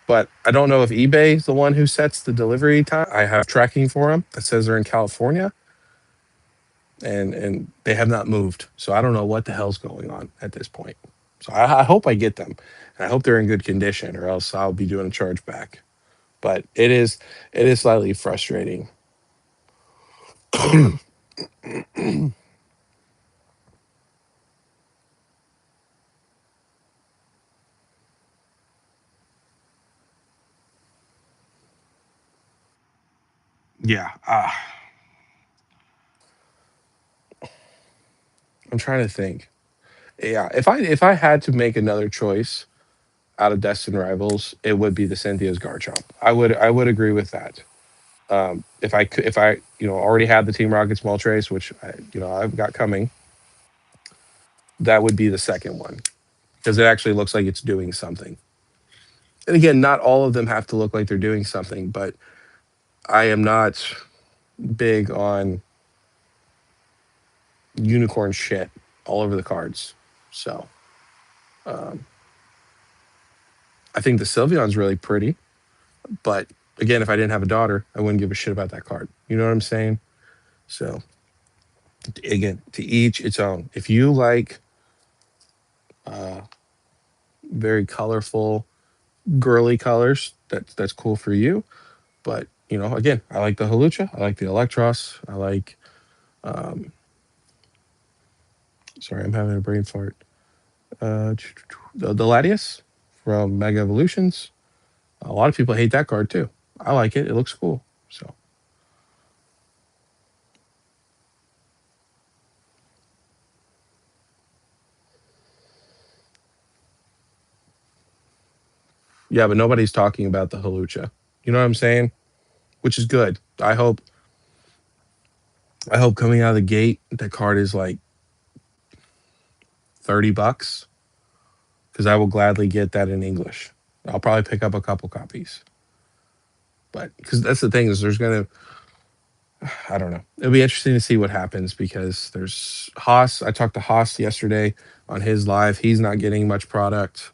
but I don't know if eBay is the one who sets the delivery time. I have tracking for them that says they're in California and they have not moved. So I don't know what the hell's going on at this point. So I hope I get them. And I hope they're in good condition, or else I'll be doing a chargeback. But it is slightly frustrating. Yeah, I'm trying to think. Yeah, if I had to make another choice out of Destin Rivals, it would be the Cynthia's Garchomp. I would agree with that. If I you know already had the Team Rocket small trace, which you know I've got coming, that would be the second one because it actually looks like it's doing something. And again, not all of them have to look like they're doing something, but I am not big on unicorn shit all over the cards. So um, I think the Sylveon's really pretty, but Again, if I didn't have a daughter, I wouldn't give a shit about that card. You know what I'm saying? So again, to each its own. If you like uh, very colorful, girly colors, that's cool for you. But again, I like the Halucha. I like the Electros. I like. Um, sorry, I'm having a brain fart. The Latias from Mega Evolutions. A lot of people hate that card too. I like it. It looks cool. So yeah, but nobody's talking about the Halucha. You know what I'm saying? Which is good. I hope coming out of the gate that card is like $30 because I will gladly get that in English. I'll probably pick up a couple copies. But because that's the thing is there's gonna I don't know. It'll be interesting to see what happens because there's Haas. I talked to Haas yesterday on his live. He's not getting much product.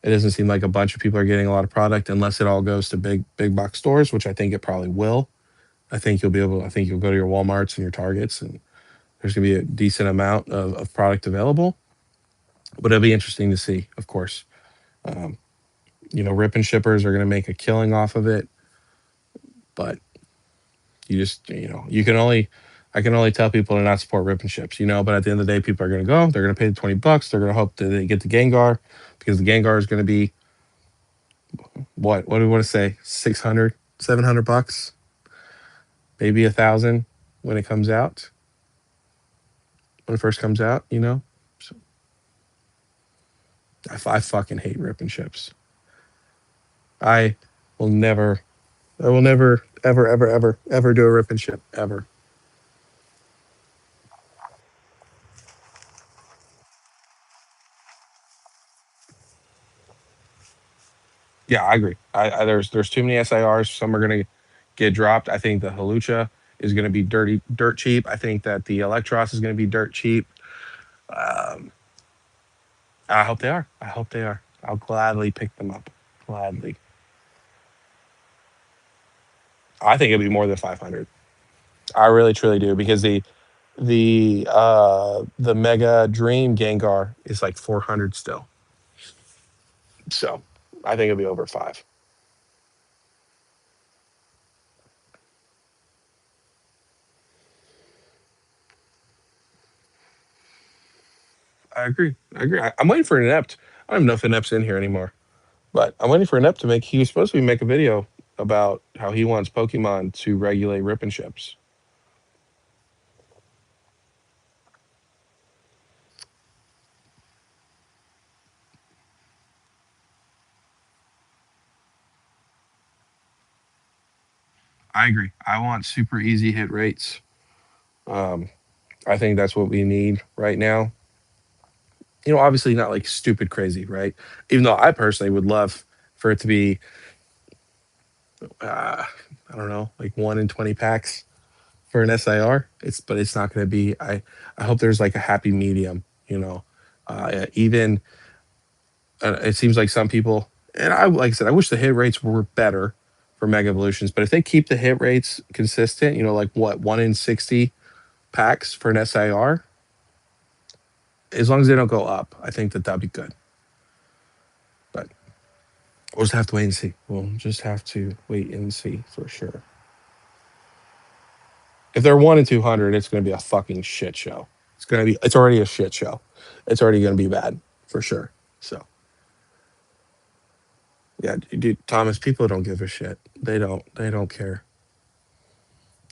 It doesn't seem like a bunch of people are getting a lot of product unless it all goes to big box stores, which I think it probably will. I think you'll go to your Walmarts and your Targets and there's gonna be a decent amount of product available. But it'll be interesting to see, of course. Um, rip and shippers are gonna make a killing off of it, but you can only I can only tell people to not support rip and ships, but at the end of the day, people are gonna go, they're gonna pay the $20, they're gonna hope that they get the Gengar because the Gengar is gonna be what do we want to say? 600, $700, maybe 1,000 when it comes out, when it first comes out. So I fucking hate rip and ships. I will never, I will never, ever, ever, ever, ever do a rip and ship ever. Yeah, I agree. There's too many SIRs. Some are gonna get dropped. I think the Halucha is gonna be dirt cheap. I think that the Electros is gonna be dirt cheap. Um, I hope they are. I hope they are. I'll gladly pick them up. Gladly. I think it'll be more than 500. I really truly do because the Mega Dream Gengar is like 400 still. So I think it'll be over five. I agree. I agree. I'm waiting for an inept. I don't even know if inept's in here anymore. But I'm waiting for Inept to make. He was supposed to be make a video about how he wants Pokemon to regulate rip and ships. I agree. I want super easy hit rates. Um, I think that's what we need right now. Obviously not like stupid crazy, right? Even though I personally would love for it to be, I don't know, like 1 in 20 packs for an SIR. But it's not going to be. I hope there's like a happy medium. Even it seems like some people, and like I said, I wish the hit rates were better for Mega Evolutions. But if they keep the hit rates consistent, like what 1 in 60 packs for an SIR, as long as they don't go up, I think that'd be good. But we'll just have to wait and see. We'll just have to wait and see for sure. If they're 1 in 200, it's going to be a fucking shit show. It's going to be. It's already a shit show. It's already going to be bad for sure. So yeah, dude, Thomas, people don't give a shit. They don't. They don't care.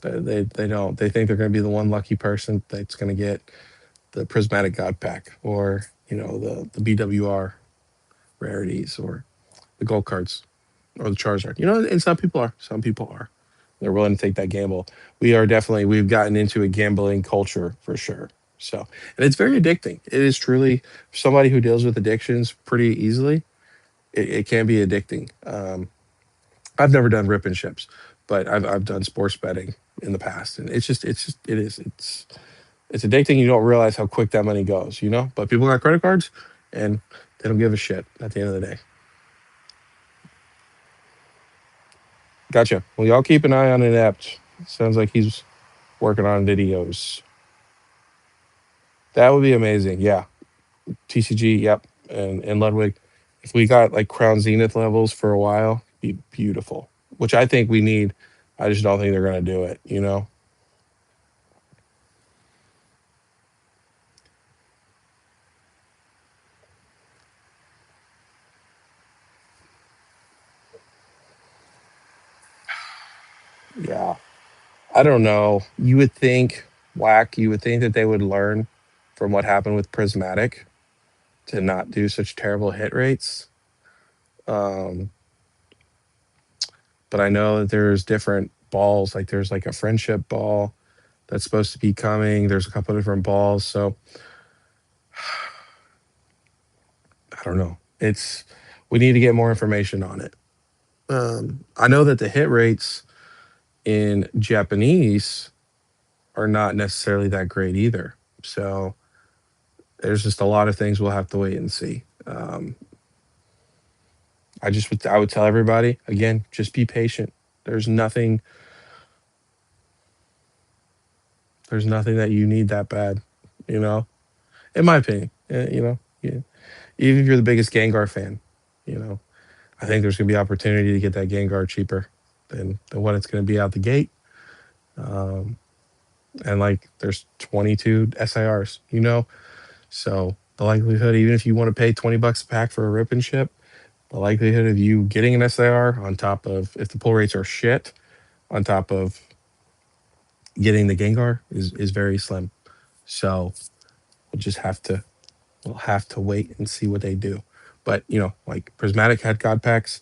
They don't. They think they're going to be the one lucky person that's going to get the Prismatic God Pack or the BWR rarities or the gold cards or the Charizard. And some people are. Some people are. They're willing to take that gamble. We've gotten into a gambling culture for sure. So, and it's very addicting. It is truly for somebody who deals with addictions pretty easily. It can be addicting. I've never done rip and ships, but I've done sports betting in the past, and it's addicting. You don't realize how quick that money goes. But people got credit cards, and they don't give a shit at the end of the day. Gotcha. Well, y'all keep an eye on Inept. Sounds like he's working on videos. That would be amazing. Yeah. TCG, yep. And Ludwig. If we got like Crown Zenith levels for a while, be beautiful. Which I think we need. I just don't think they're gonna do it, you know? Yeah. I don't know. You would think whack, you would think that they would learn from what happened with Prismatic to not do such terrible hit rates. Um, but I know that there's different balls, like there's like a friendship ball that's supposed to be coming. There's a couple different balls. So I don't know. It's we need to get more information on it. I know that the hit rates in Japanese are not necessarily that great either. So there's just a lot of things we'll have to wait and see. I would tell everybody again, just be patient. There's nothing there's nothing that you need that bad, you know. In my opinion, you know, yeah. Even if you're the biggest Gengar fan, you know, I think there's going to be opportunity to get that Gengar cheaper than what it's going to be out the gate. Um, and like there's 22 SIRs, you know, so the likelihood, even if you want to pay $20 a pack for a rip and ship, the likelihood of you getting an SIR on top of if the pull rates are shit, on top of getting the Gengar is very slim. So we'll just we'll have to wait and see what they do. But you know, like Prismatic had God packs,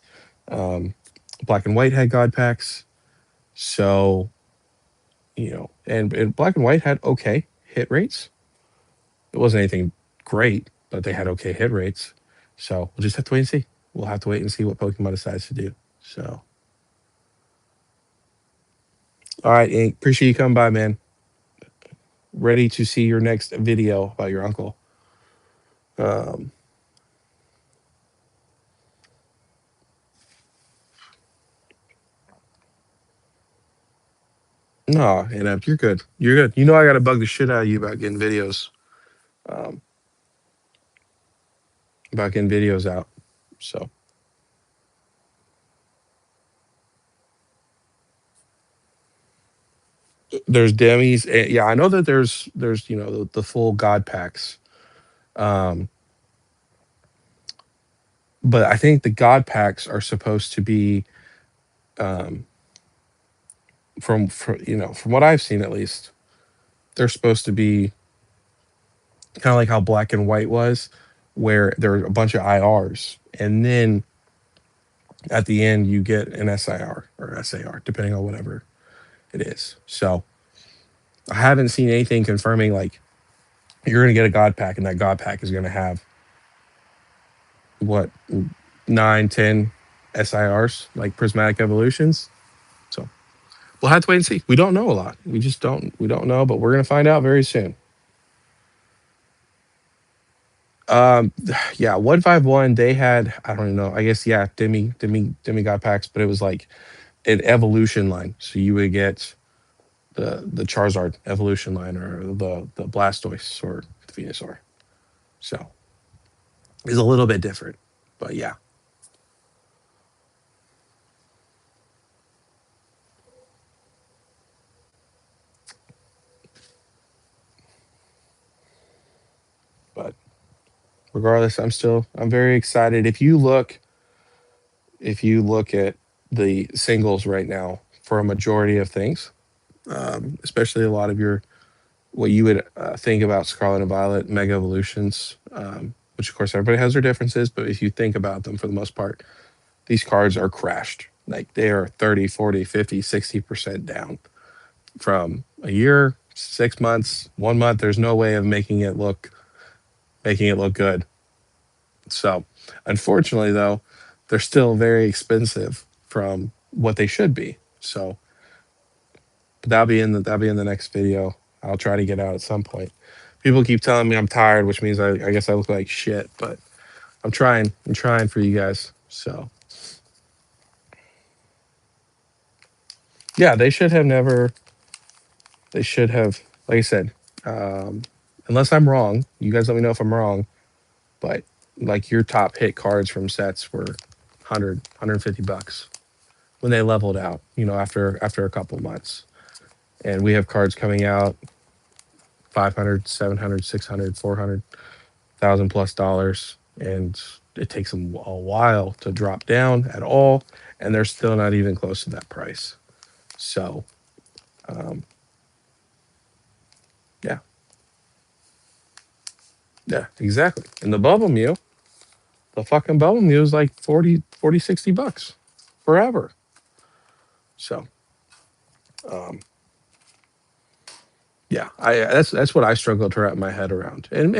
um, Black and White had God packs. So you know, and Black and White had okay hit rates. It wasn't anything great, but they had okay hit rates. So we'll just have to wait and see. We'll have to wait and see what Pokemon decides to do. So all right, Ink, appreciate you coming by, man. Ready to see your next video about your uncle. Um, no, and you're good. You're good. You know I got to bug the shit out of you um, about getting videos out. So there's demis. Yeah, I know that there's you know the full God packs, um, but I think the God packs are supposed to be um, from you know from what I've seen at least, they're supposed to be kind of like how Black and White was, where there are a bunch of IRs, and then at the end you get an SIR or SAR, depending on whatever it is. So I haven't seen anything confirming like you're going to get a God pack, and that God pack is going to have what 9, 10 SIRs like prismatic evolutions. So we'll have to wait and see. We don't know a lot. We don't know, but we're going to find out very soon. Um, yeah, 151. They had I don't know. I guess yeah, demigod packs, but it was like an evolution line. So you would get the Charizard evolution line or the Blastoise or the Venusaur. So it's a little bit different, but yeah. But regardless, I'm very excited. If you look at the singles right now for a majority of things, especially a lot of your what you would think about Scarlet and Violet Mega Evolutions, which of course everybody has their differences, but if you think about them for the most part, these cards are crashed. Like they are 30, 40, 50, 60% down from a year, 6 months, 1 month. There's no way of making it look good. So unfortunately though, they're still very expensive from what they should be. So but that'll be in the next video. I'll try to get out at some point. People keep telling me I'm tired, which means I guess I look like shit, but I'm trying. I'm trying for you guys. So Yeah, they should have never. They should have, like I said, um, unless I'm wrong. You guys let me know if I'm wrong. But like your top hit cards from sets were 100, $150 when they leveled out. After a couple months, and we have cards coming out 500, 700, 600, 400,000 plus dollars, and it takes them a while to drop down at all, and they're still not even close to that price. So, um, yeah, yeah, exactly. And the fucking bubble meal is like 40, 40, 60 bucks forever. So, um, yeah, that's what I struggle to wrap my head around. And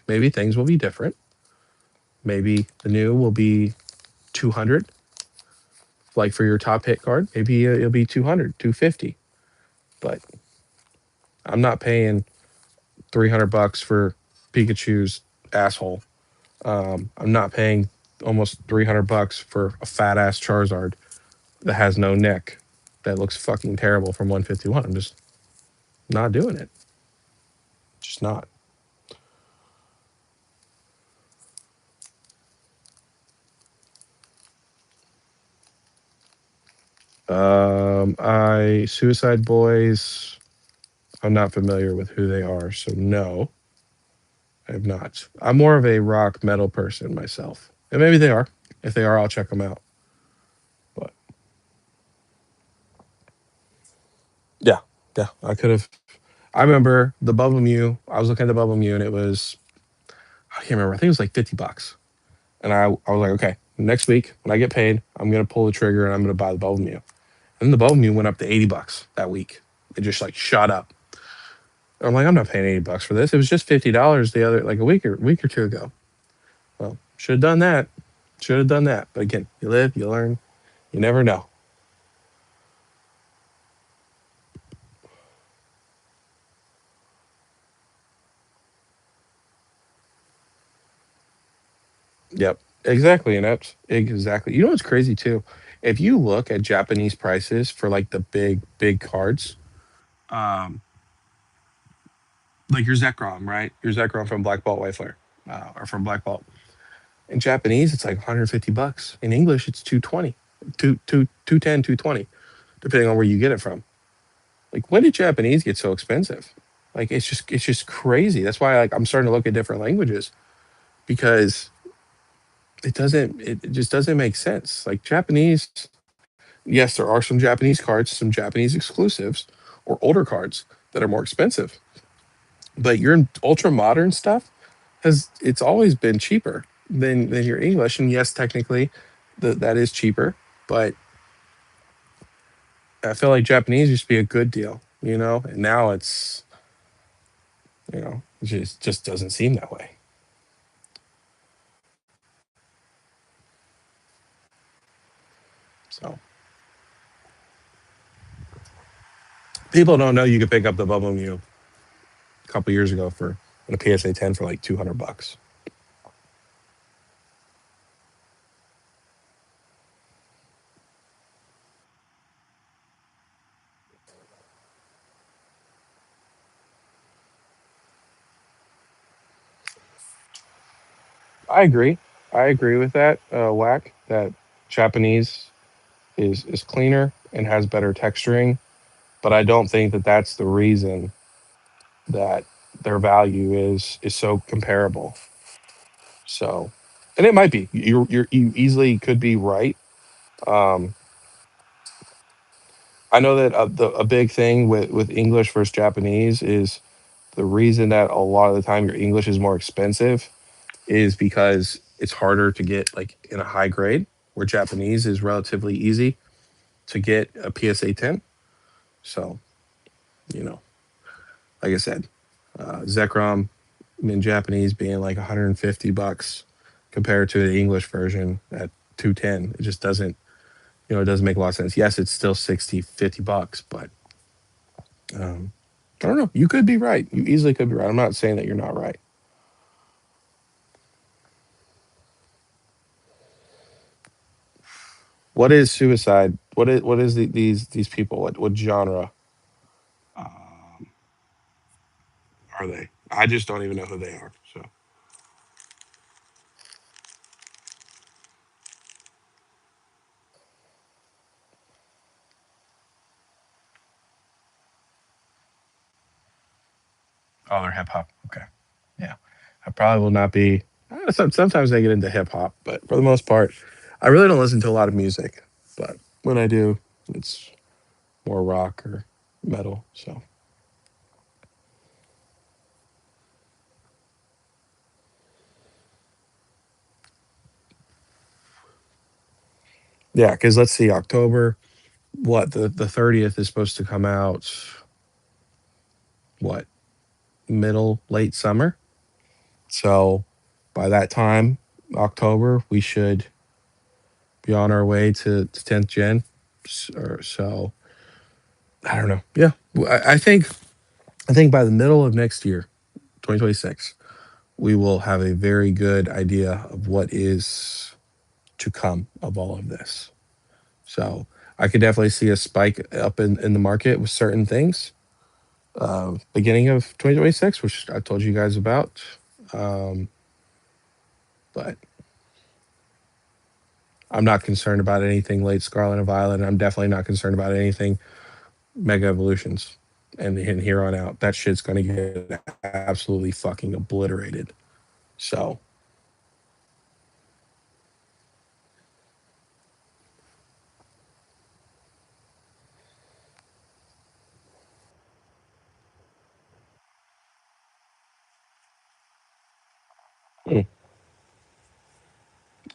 maybe things will be different. Maybe the new will be 200, like for your top hit card. Maybe it'll be 200, 250. But I'm not paying $300 for Pikachu's asshole. I'm not paying almost $300 for a fat ass Charizard that has no neck, that looks fucking terrible from 151. I'm just not doing it. Just not. I Suicide Boys. I'm not familiar with who they are, so no, I have not. I'm more of a rock metal person myself, and maybe they are. If they are, I'll check them out. But yeah, yeah, I could have. I remember the Bubble Mew. I was looking at the Bubble Mew, and it was, I can't remember. I think it was like $50. And I was like, okay, next week when I get paid, I'm gonna pull the trigger and I'm gonna buy the Bubble Mew. And the Bubble Mew went up to $80 that week. It just like shot up. I'm like, I'm not paying $80 for this. It was just $50 the other, like a week or two ago. Well, should have done that. Should have done that. But again, you live, you learn, you never know. Yep. Exactly. And that's exactly. You know what's crazy too? If you look at Japanese prices for like the big cards, um, like your Zekrom, right? Your Zekrom from Black Belt White Flare, or from Black Belt. In Japanese, it's like $150. In English, it's 220, 210, 220, depending on where you get it from. Like, when did Japanese get so expensive? Like, it's just crazy. That's why, like, I'm starting to look at different languages, because it just doesn't make sense. Like, Japanese, yes, there are some Japanese cards, some Japanese exclusives or older cards that are more expensive. But your ultra modern stuff has it's always been cheaper than your English. And yes, technically, that is cheaper. But I feel like Japanese used to be a good deal, and now it just doesn't seem that way. So people don't know you could pick up the Bubble Mew a couple years ago for a PSA 10 for like $200. I agree. I agree with that, whack. That Japanese is cleaner and has better texturing, but I don't think that that's the reason that their value is so comparable. So, and it might be, you easily could be right. Um, I know that a big thing with English versus Japanese is the reason that a lot of the time your English is more expensive is because it's harder to get like in a high grade, where Japanese is relatively easy to get a PSA 10. So, you know, like I said, Zekrom in Japanese being like $150 compared to the English version at 210. It just doesn't, it doesn't make a lot of sense. Yes, it's still 60, $50, but um, I don't know. You could be right. You easily could be right. I'm not saying that you're not right. What is suicide? what is these people? What genre are they? I just don't even know who they are. So oh, they're hip hop. Okay, yeah. I probably will not be. Sometimes I get into hip hop, but for the most part, I really don't listen to a lot of music. But when I do, it's more rock or metal. So yeah, because let's see, October. What the 30th is supposed to come out? What, middle late summer? So by that time, October, we should be on our way to 10th gen. Or so I don't know. Yeah, I think by the middle of next year, 2026, we will have a very good idea of what is to come of all of this. So I could definitely see a spike up in the market with certain things. Beginning of 2026, which I told you guys about. Um, but I'm not concerned about anything late Scarlet and Violet. And I'm definitely not concerned about anything Mega Evolutions. And here on out, that shit's going to get absolutely fucking obliterated. So,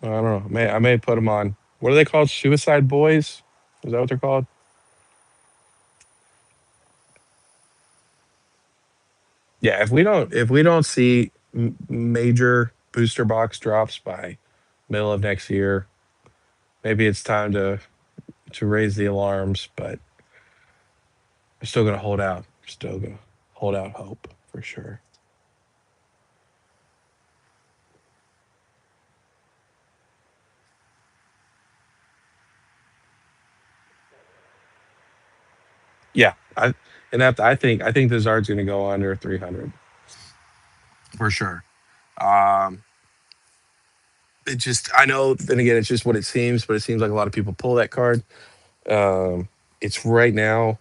I don't know. I may put them on. What are they called? Suicide Boys? Is that what they're called? Yeah. If we don't see major booster box drops by middle of next year, maybe it's time to raise the alarms. But I'm still gonna hold out. Still gonna hold out hope for sure. Yeah. I think the Zard's gonna go under 300 for sure. Um, it just I know. Then again, it's just what it seems. But it seems like a lot of people pull that card. It's right now.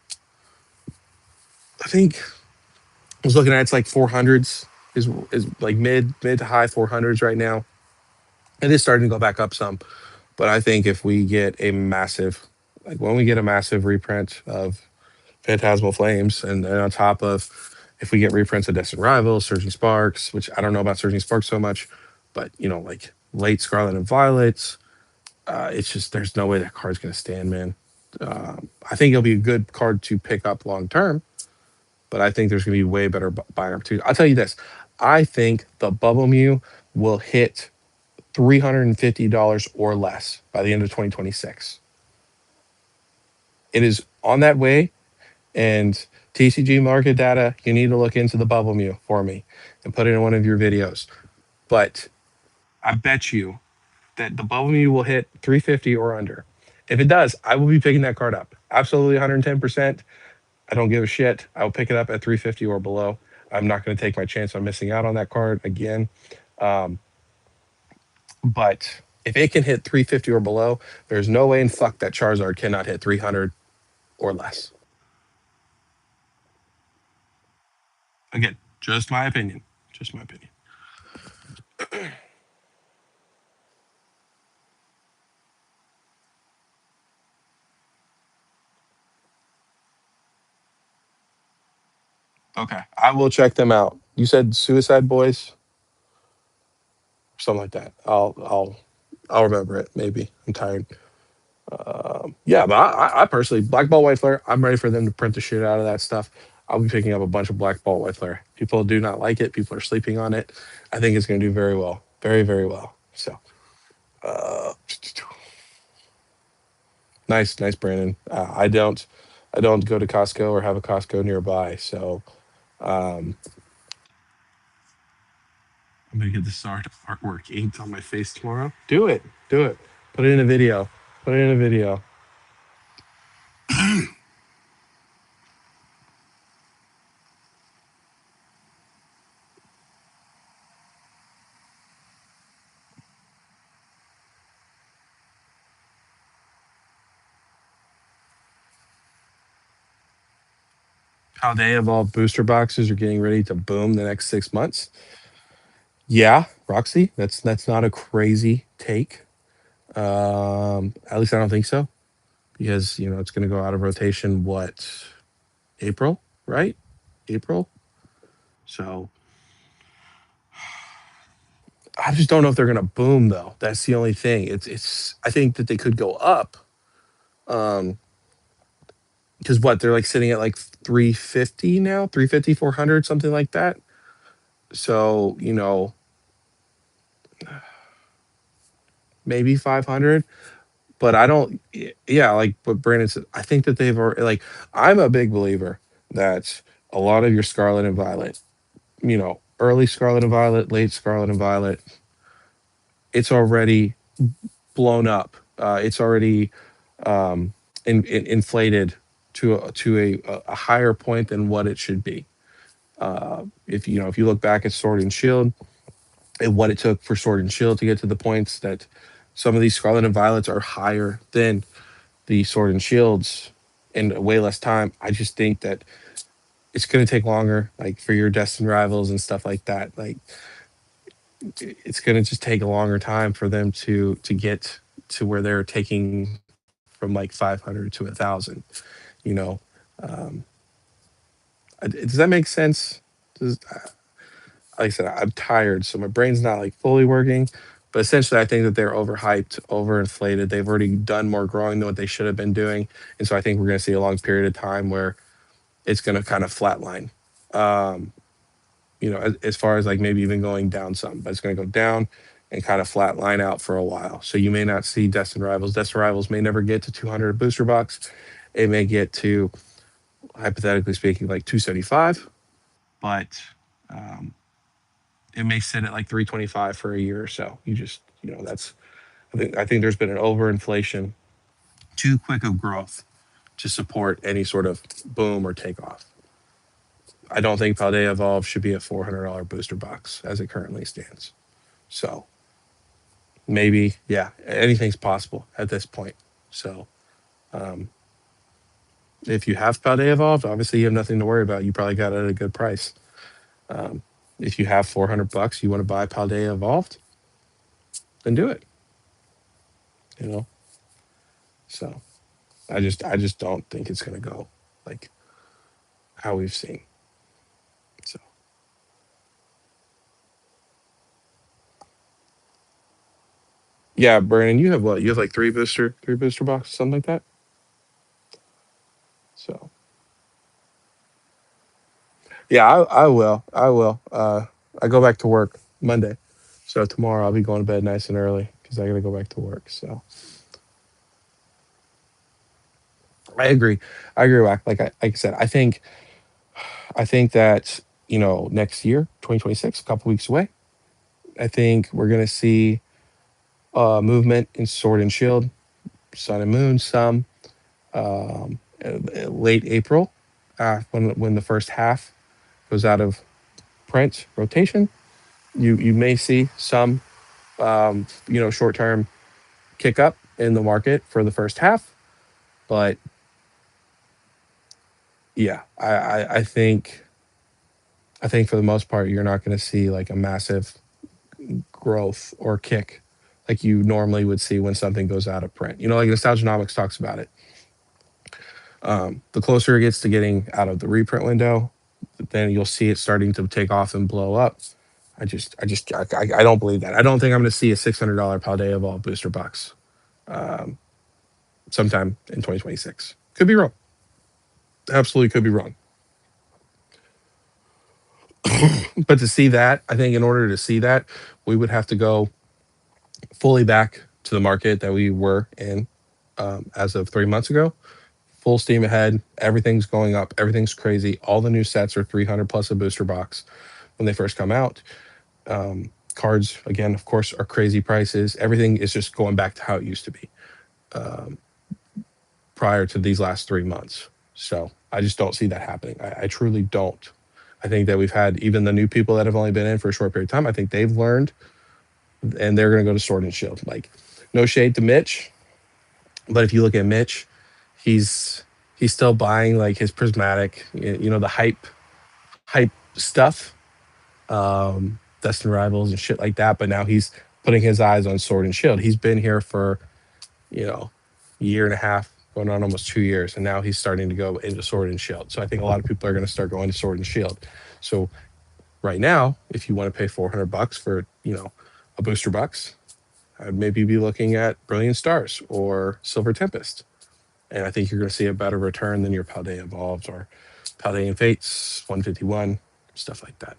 I think I was looking at it's like 400s is like mid to high 400s right now. It is starting to go back up some, but I think if we get a massive, like when we get a massive reprint of Phantasmal Flames, and on top of if we get reprints of Distant Rivals, Surging Sparks, which I don't know about Surging Sparks so much, but like late Scarlet and Violets, it's just there's no way that card's gonna stand, man. I think it'll be a good card to pick up long term, but I think there's going to be way better buying opportunities. I'll tell you this: I think the Bubble Mew will hit $350 or less by the end of 2026. It is on that way, and TCG market data, you need to look into the Bubble Mew for me and put it in one of your videos. But I bet you that the Bubble Mew will hit 350 or under. If it does, I will be picking that card up. Absolutely 110%. I don't give a shit. I'll pick it up at 350 or below. I'm not going to take my chance on missing out on that card again. Um, but if it can hit 350 or below, there's no way in fuck that Charizard cannot hit 300 or less. Again, just my opinion. Just my opinion. Okay, I will check them out. You said Suicide Boys, something like that. I'll remember it. Maybe I'm tired. Yeah, but I personally, Black Ball White Flare, I'm ready for them to print the shit out of that stuff. I'll be picking up a bunch of Black Ball White Flare. People do not like it. People are sleeping on it. I think it's going to do very well, very very well. So uh, nice, nice, Brandon. I don't go to Costco or have a Costco nearby, so um, I'm gonna get this artwork inked on my face tomorrow. Do it, do it. Put it in a video. Put it in a video. how they evolve booster boxes are getting ready to boom the next 6 months. Yeah, Roxy, that's not a crazy take. At least I don't think so, because it's going to go out of rotation. What, April, right? April. So I just don't know if they're going to boom though. That's the only thing. It's. I think that they could go up. Um, because what, they're like sitting at like 350 now, 350, 400, something like that. So maybe 500. But I don't. Yeah, like what Brandon said, I think that they've already, like, I'm a big believer that a lot of your Scarlet and Violet, early Scarlet and Violet, late Scarlet and Violet, it's already blown up. It's already inflated to a higher point than what it should be. If you look back at Sword and Shield and what it took for Sword and Shield to get to the points that some of these Scarlet and Violets are higher than the Sword and Shields in way less time. I just think that it's going to take longer, like for your Destined Rivals and stuff like that. Like, it's going to just take a longer time for them to get to where they're taking from like 500 to 1,000. You know, um, does that make sense? Like I said, I'm tired, so my brain's not like fully working. But essentially, I think that they're overhyped, overinflated. They've already done more growing than what they should have been doing, and so I think we're going to see a long period of time where it's going to kind of flatline. Um, as far as like maybe even going down some, but it's going to go down and kind of flatline out for a while. So you may not see Destined Rivals. Destined Rivals may never get to 200 booster box. It may get to, hypothetically speaking, like 275, but um, it may sit at like 325 for a year or so. That's, I think there's been an overinflation, too quick of growth to support any sort of boom or takeoff. I don't think Paldea Evolve should be a $400 booster box as it currently stands. So maybe, yeah, anything's possible at this point. So um, if you have Paldea Evolved, obviously you have nothing to worry about. You probably got it at a good price. Um, if you have $400, you want to buy Paldea Evolved, then do it. You know. So I just don't think it's gonna go like how we've seen. So yeah, Brandon, you have what? You have like three booster boxes, something like that. So yeah, I will. I will. I go back to work Monday, so tomorrow I'll be going to bed nice and early because I got to go back to work. So I agree. I agree. Like I said, I think that next year, 2026, a couple weeks away. I think we're gonna see movement in Sword and Shield, Sun and Moon, some late April, when the first half goes out of print rotation. You may see some short term kick up in the market for the first half, but yeah, I think for the most part you're not going to see like a massive growth or kick like you normally would see when something goes out of print. Like Nostalgianomics talks about it. The closer it gets to getting out of the reprint window, then you'll see it starting to take off and blow up. I don't believe that. I don't think I'm going to see a $600 Paldea Evolve booster box um, sometime in 2026. Could be wrong. Absolutely could be wrong. But to see that, I think in order to see that, we would have to go fully back to the market that we were in as of 3 months ago. Full steam ahead. Everything's going up. Everything's crazy. All the new sets are 300 plus a booster box when they first come out. Cards, again, of course, are crazy prices. Everything is just going back to how it used to be um, prior to these last 3 months. So I just don't see that happening. I truly don't. I think that we've had even the new people that have only been in for a short period of time. I think they've learned, and they're going to go to Sword and Shield. Like, no shade to Mitch, but if you look at Mitch, he's He's still buying like his prismatic, the hype stuff, Dustin Rivals and shit like that. But now he's putting his eyes on Sword and Shield. He's been here for you know year and a half, going on almost 2 years, and now he's starting to go into Sword and Shield. So I think a lot of people are going to start going to Sword and Shield. So right now, if you want to pay $400 for a booster box, I'd maybe be looking at Brilliant Stars or Silver Tempest, and I think you're going to see a better return than your Paldea Evolved or Paldean Fates 151, stuff like that.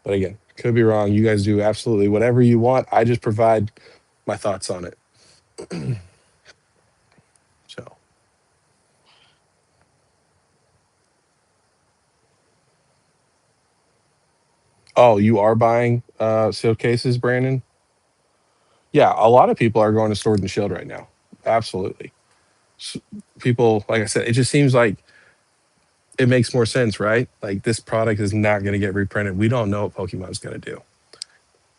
But again, could be wrong. You guys do absolutely whatever you want. I just provide my thoughts on it. So, oh, you are buying sealed cases, Brandon? Yeah, a lot of people are going to Sword and Shield right now. Absolutely. S- People, like I said, it just seems like it makes more sense, right? Like this product is not going to get reprinted. We don't know what Pokemon's going to do.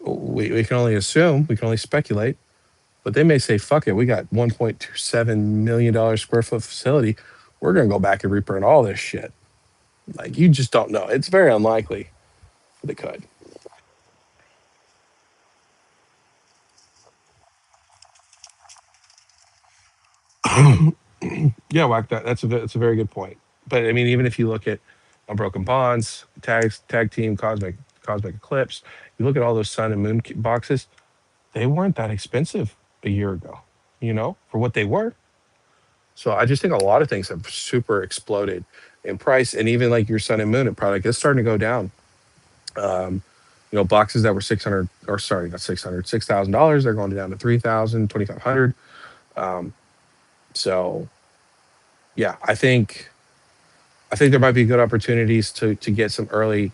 We can only assume, we can only speculate, but they may say, fuck it, we got $1.27 million square foot facility. We're going to go back and reprint all this shit. Like, you just don't know. It's very unlikely they could. Yeah, Whack, that's a very good point. But I mean, even if you look at Unbroken Bonds, Tag Team, Cosmic Eclipse, you look at all those Sun and Moon boxes, they weren't that expensive a year ago, for what they were. So I just think a lot of things have super exploded in price, and even like your Sun and Moon product is starting to go down. Um, boxes that were 600, or sorry, not 600, $6,000, they're going down to 3,000, 2,500. Um, so yeah, I think there might be good opportunities to get some early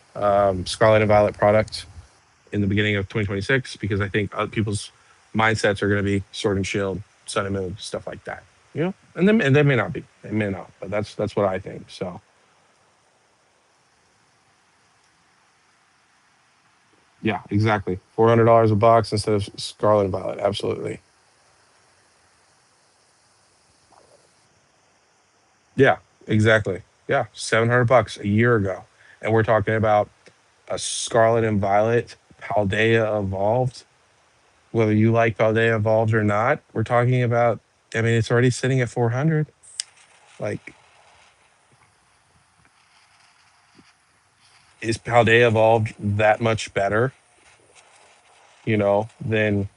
Scarlet and Violet product in the beginning of 2026, because I think people's mindsets are going to be Sword and Shield, Sun and Moon, stuff like that. And they may not be, they may not, but that's what I think. So yeah, exactly. $400 a box instead of Scarlet and Violet. Absolutely. Yeah, exactly. Yeah, $700 a year ago, and we're talking about a Scarlet and Violet Paldea Evolved. Whether you like Paldea Evolved or not, we're talking about. I mean, it's already sitting at 400. Like, is Paldea Evolved that much better? Than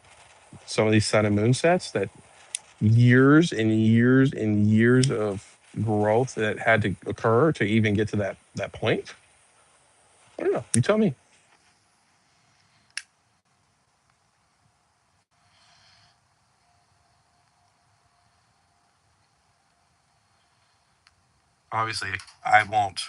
some of these Sun and Moon sets that years and years and years of growth that had to occur to even get to that point. I don't know. You tell me. Obviously, I won't.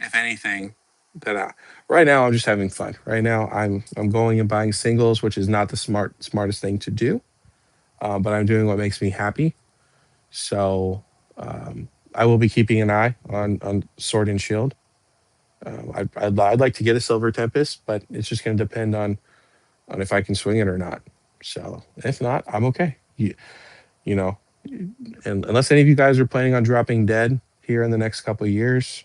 If anything, that right now I'm just having fun. Right now I'm going and buying singles, which is not the smartest thing to do, but I'm doing what makes me happy. So I will be keeping an eye on Sword and Shield. I'd like to get a Silver Tempest, but it's just going to depend on if I can swing it or not. So if not, I'm okay. You know, and unless any of you guys are planning on dropping dead here in the next couple of years,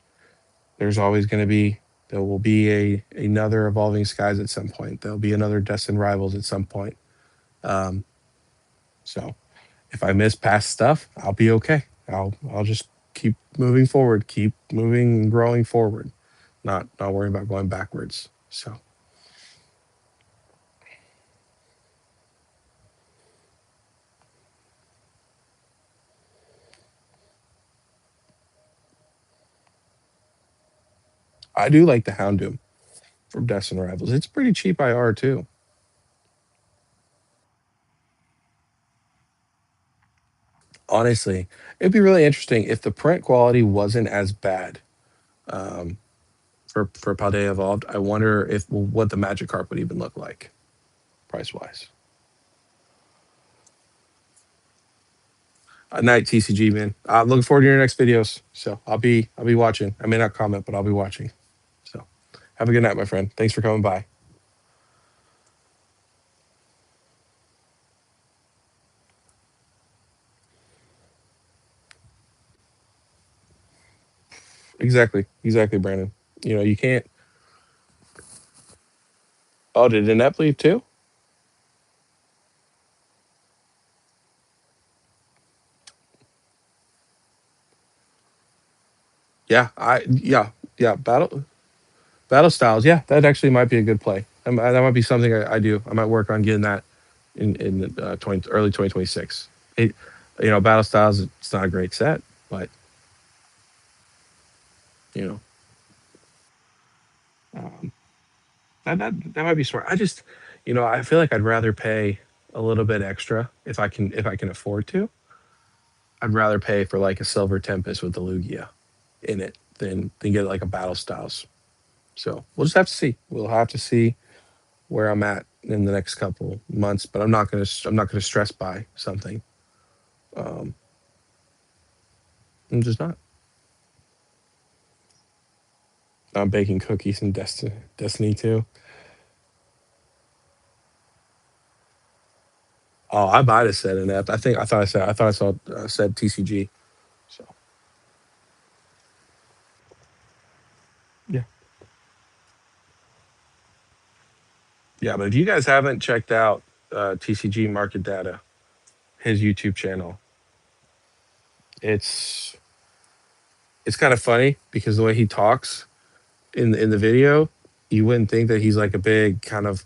there's always going to be there will be another Evolving Skies at some point. There'll be another Destined Rivals at some point. Um, so if I miss past stuff, I'll be okay. I'll just keep moving forward, keep moving and growing forward, not worrying about going backwards. So I do like the Houndoom from Destined Rivals. It's pretty cheap IR too. Honestly, it'd be really interesting if the print quality wasn't as bad. Um, for Paldea Evolved, I wonder if what the Magic Carp would even look like price wise. Night TCG man. Looking forward to your next videos. So I'll be watching. I may not comment, but I'll be watching. So have a good night, my friend. Thanks for coming by. Exactly, Brandon. You can't. Oh, did Inept leave too? Yeah. Battle styles. Yeah, that actually might be a good play. That might be something I do. I might work on getting that in 2026. It, battle styles. It's not a great set, but you know, um, that might be smart. I feel like I'd rather pay a little bit extra if I can afford to. I'd rather pay for like a Silver Tempest with the Lugia in it than get like a Battle Styles. So we'll just have to see. We'll have to see where I'm at in the next couple months. But I'm not gonna stress buy something. Um, I'm just not. I'm baking cookies in Destiny 2. Oh, I might have said inept. I thought I said TCG. So yeah, yeah. But if you guys haven't checked out TCG Market Data, his YouTube channel, it's it's kind of funny because the way he talks in the video, you wouldn't think that he's like a big kind of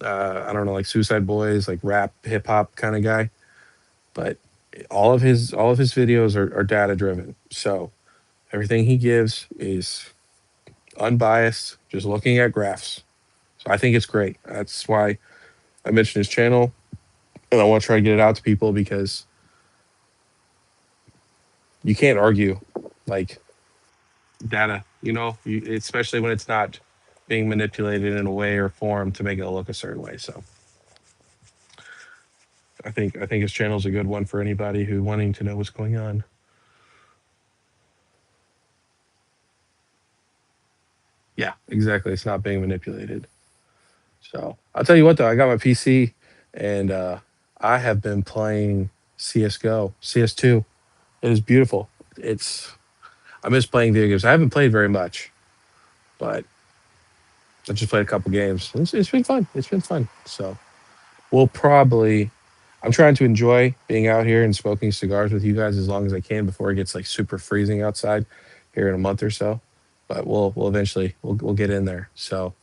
I don't know, like Suicide Boys, like rap hip hop kind of guy. But all of his videos are data driven. So everything he gives is unbiased, just looking at graphs. So I think it's great. That's why I mentioned his channel, and I want to try to get it out to people because you can't argue like data, especially when it's not being manipulated in a way or form to make it look a certain way. So I think his channel is a good one for anybody who wanting to know what's going on. Yeah, exactly. It's not being manipulated. So I'll tell you what though, I got my PC and I have been playing CS:GO, CS2. It is beautiful. It's I miss playing video games. I haven't played very much, but I just played a couple games. It's been fun. It's been fun. So we'll probably. I'm trying to enjoy being out here and smoking cigars with you guys as long as I can before it gets like super freezing outside here in a month or so. But we'll eventually we'll get in there. So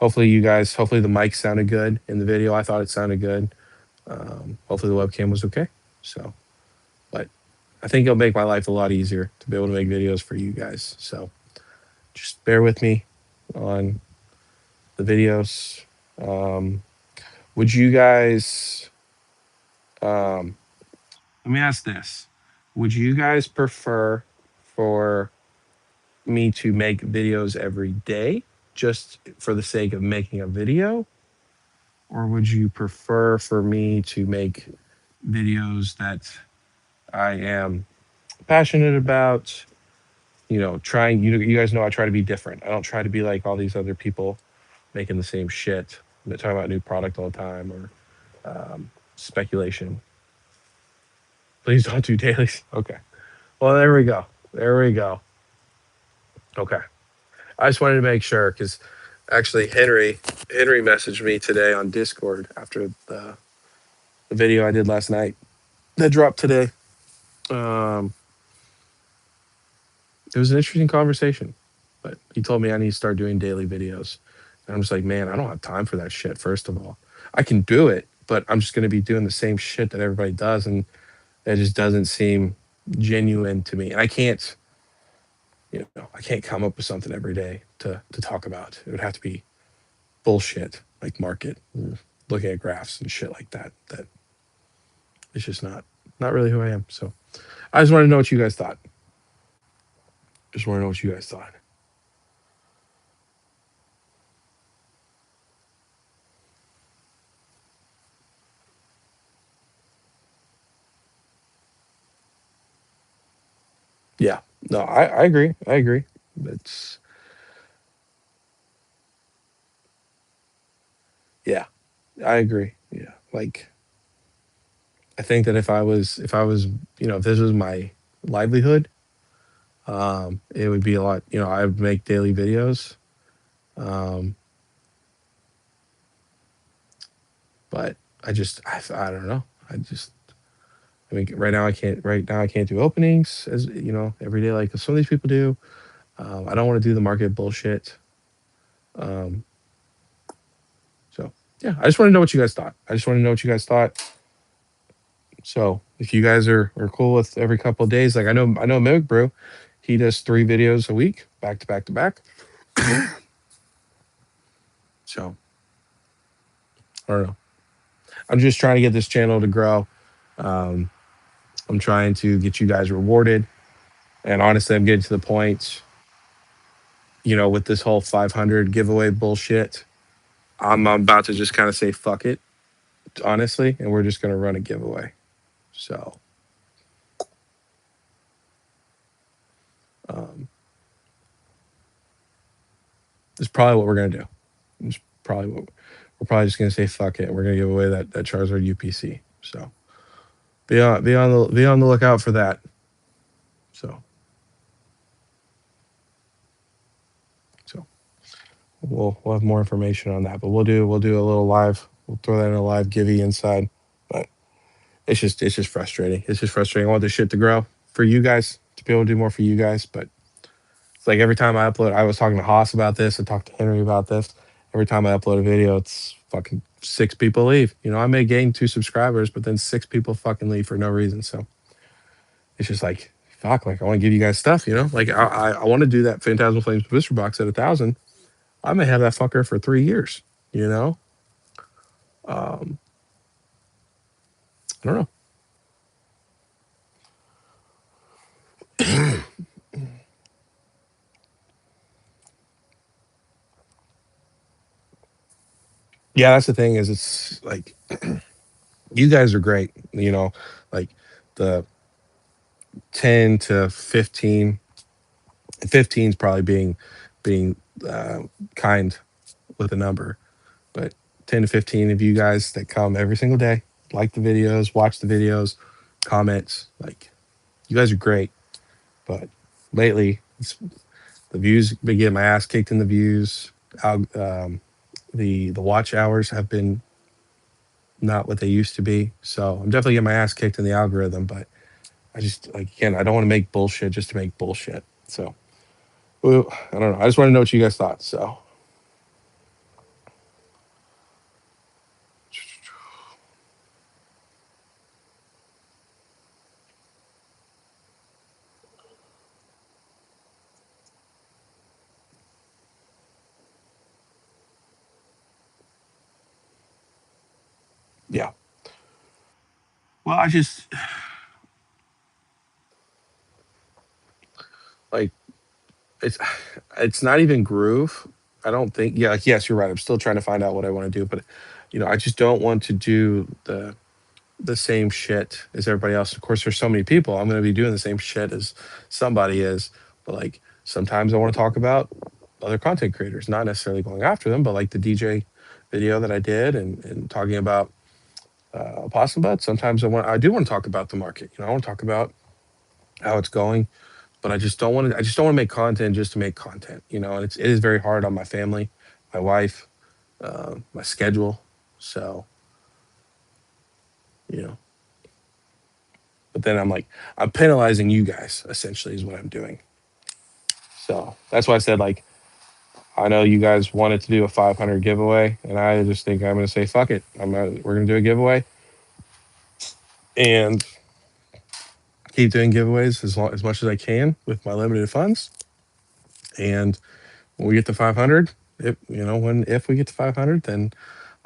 hopefully the mic sounded good in the video. I thought it sounded good. Hopefully the webcam was okay. So, but I think it'll make my life a lot easier to be able to make videos for you guys. So just bear with me on the videos. Um, would you guys? Um, Let me ask this: would you guys prefer for me to make videos every day, just for the sake of making a video, or would you prefer for me to make videos that I am passionate about? Trying. You guys know I try to be different. I don't try to be like all these other people making the same shit. They're talking about new product all the time or speculation. Please don't do dailies. Okay. Well, there we go. There we go. Okay. I just wanted to make sure because actually Henry messaged me today on Discord after the video I did last night that dropped today. Um, it was an interesting conversation, but he told me I need to start doing daily videos. And I'm just like, man, I don't have time for that shit. First of all, I can do it, but I'm just going to be doing the same shit that everybody does, and it just doesn't seem genuine to me. And I can't come up with something every day to talk about. It would have to be bullshit like market, looking at graphs and shit like that. That it's just not really who I am. So I just want to know what you guys thought. Just want to know what you guys thought. Yeah. No, I agree. I agree. It's Yeah, I agree. Yeah. Like I think that if I was if this was my livelihood, It would be a lot. I would make daily videos, um, but I don't know. I mean, right now I can't. Right now I can't do openings as every day like some of these people do. I don't want to do the market bullshit. Um, so yeah, I just want to know what you guys thought. I just want to know what you guys thought. So if you guys are cool with every couple of days, like I know Milk Brew, he does 3 videos a week, back to back to back. So I don't know. I'm just trying to get this channel to grow. Um, I'm trying to get you guys rewarded, and honestly, I'm getting to the point, with this whole 500 giveaway bullshit. I'm about to just kind of say fuck it, honestly, and we're just gonna run a giveaway. So um, it's probably what we're gonna do. It's probably what we're probably just gonna say fuck it. We're gonna give away that Charizard UPC. So be on the lookout for that. So so we'll have more information on that, but we'll do a little live. We'll throw that in a live givey inside. But it's just frustrating. It's just frustrating. I want this shit to grow for you guys to be able to do more for you guys, but it's like every time I upload, I was talking to Haas about this. I talked to Henry about this. Every time I upload a video, it's fucking 6 people leave. I may gain 2 subscribers, but then 6 people fucking leave for no reason. So it's just like, fuck, like I want to give you guys stuff, Like I want to do that Phantasmal Flames booster box at 1,000. I may have that fucker for 3 years, you know? Um, I don't know. Yeah, that's the thing is it's like you guys are great, like the 10 to 15, 15 is probably being kind with a number, but 10 to 15 of you guys that come every single day, like the videos, watch the videos, comments, like you guys are great. But lately, the views been getting my ass kicked in the views. The watch hours have been not what they used to be. So I'm definitely getting my ass kicked in the algorithm. But I just like again, I don't want to make bullshit just to make bullshit. So well, I don't know. I just want to know what you guys thought. So yeah. Well, I just like it's it's not even groove. I don't think. Yeah, like yes, you're right. I'm still trying to find out what I want to do, but I just don't want to do the same shit as everybody else. Of course, there's so many people. I'm going to be doing the same shit as somebody is, but like sometimes I want to talk about other content creators, not necessarily going after them, but like the DJ video that I did and talking about Opossum Bud. Sometimes I do want to talk about the market. I want to talk about how it's going, but I just don't want to make content just to make content. And it is very hard on my family, my wife, my schedule. So you know, but then I'm penalizing you guys essentially is what I'm doing. So that's why I said like I know you guys wanted to do a 500 giveaway, and I just think I'm going to say fuck it. We're going to do a giveaway and keep doing giveaways as much as I can with my limited funds. And when we get to 500, if we get to 500, then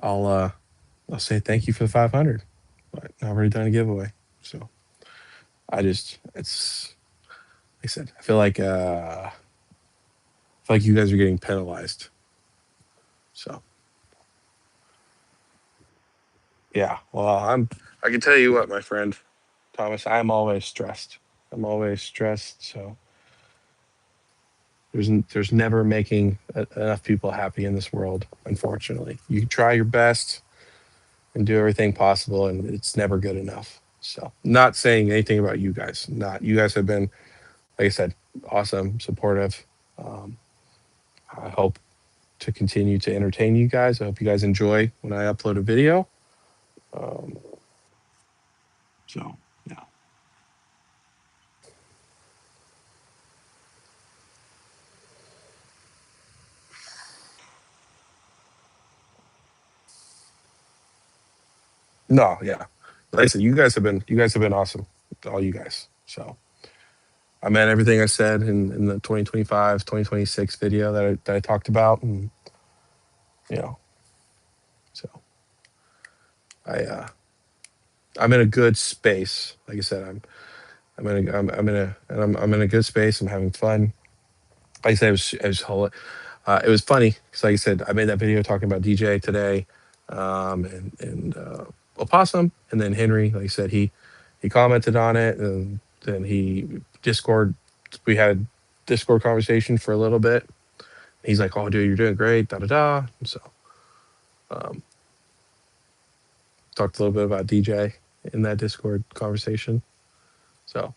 I'll uh I'll say thank you for the 500. But I've already done a giveaway, so it's like I said, I feel like you guys are getting penalized. So yeah, well, I can tell you what, my friend Thomas, I'm always stressed. I'm always stressed. So there's never making enough people happy in this world. Unfortunately, you can try your best and do everything possible, and it's never good enough. So, not saying anything about you guys. Not you guys have been, like I said, awesome, supportive. Um, I hope to continue to entertain you guys. I hope you guys enjoy when I upload a video. Um, so yeah, no, yeah. Like I said, you guys have been awesome, all you guys. So I meant everything I said in the 2025, 2026 video that I talked about, and you know, so I I'm in a good space. Like I said, I'm in a good space. I'm having fun. Like I said, it was funny because, like I said, I made that video talking about DJ today, and Opossum, and then Henry. Like I said, he commented on it, and then he Discord. We had a Discord conversation for a little bit. He's like, "Oh, dude, you're doing great." Da da da. So um, talked a little bit about DJ in that Discord conversation. So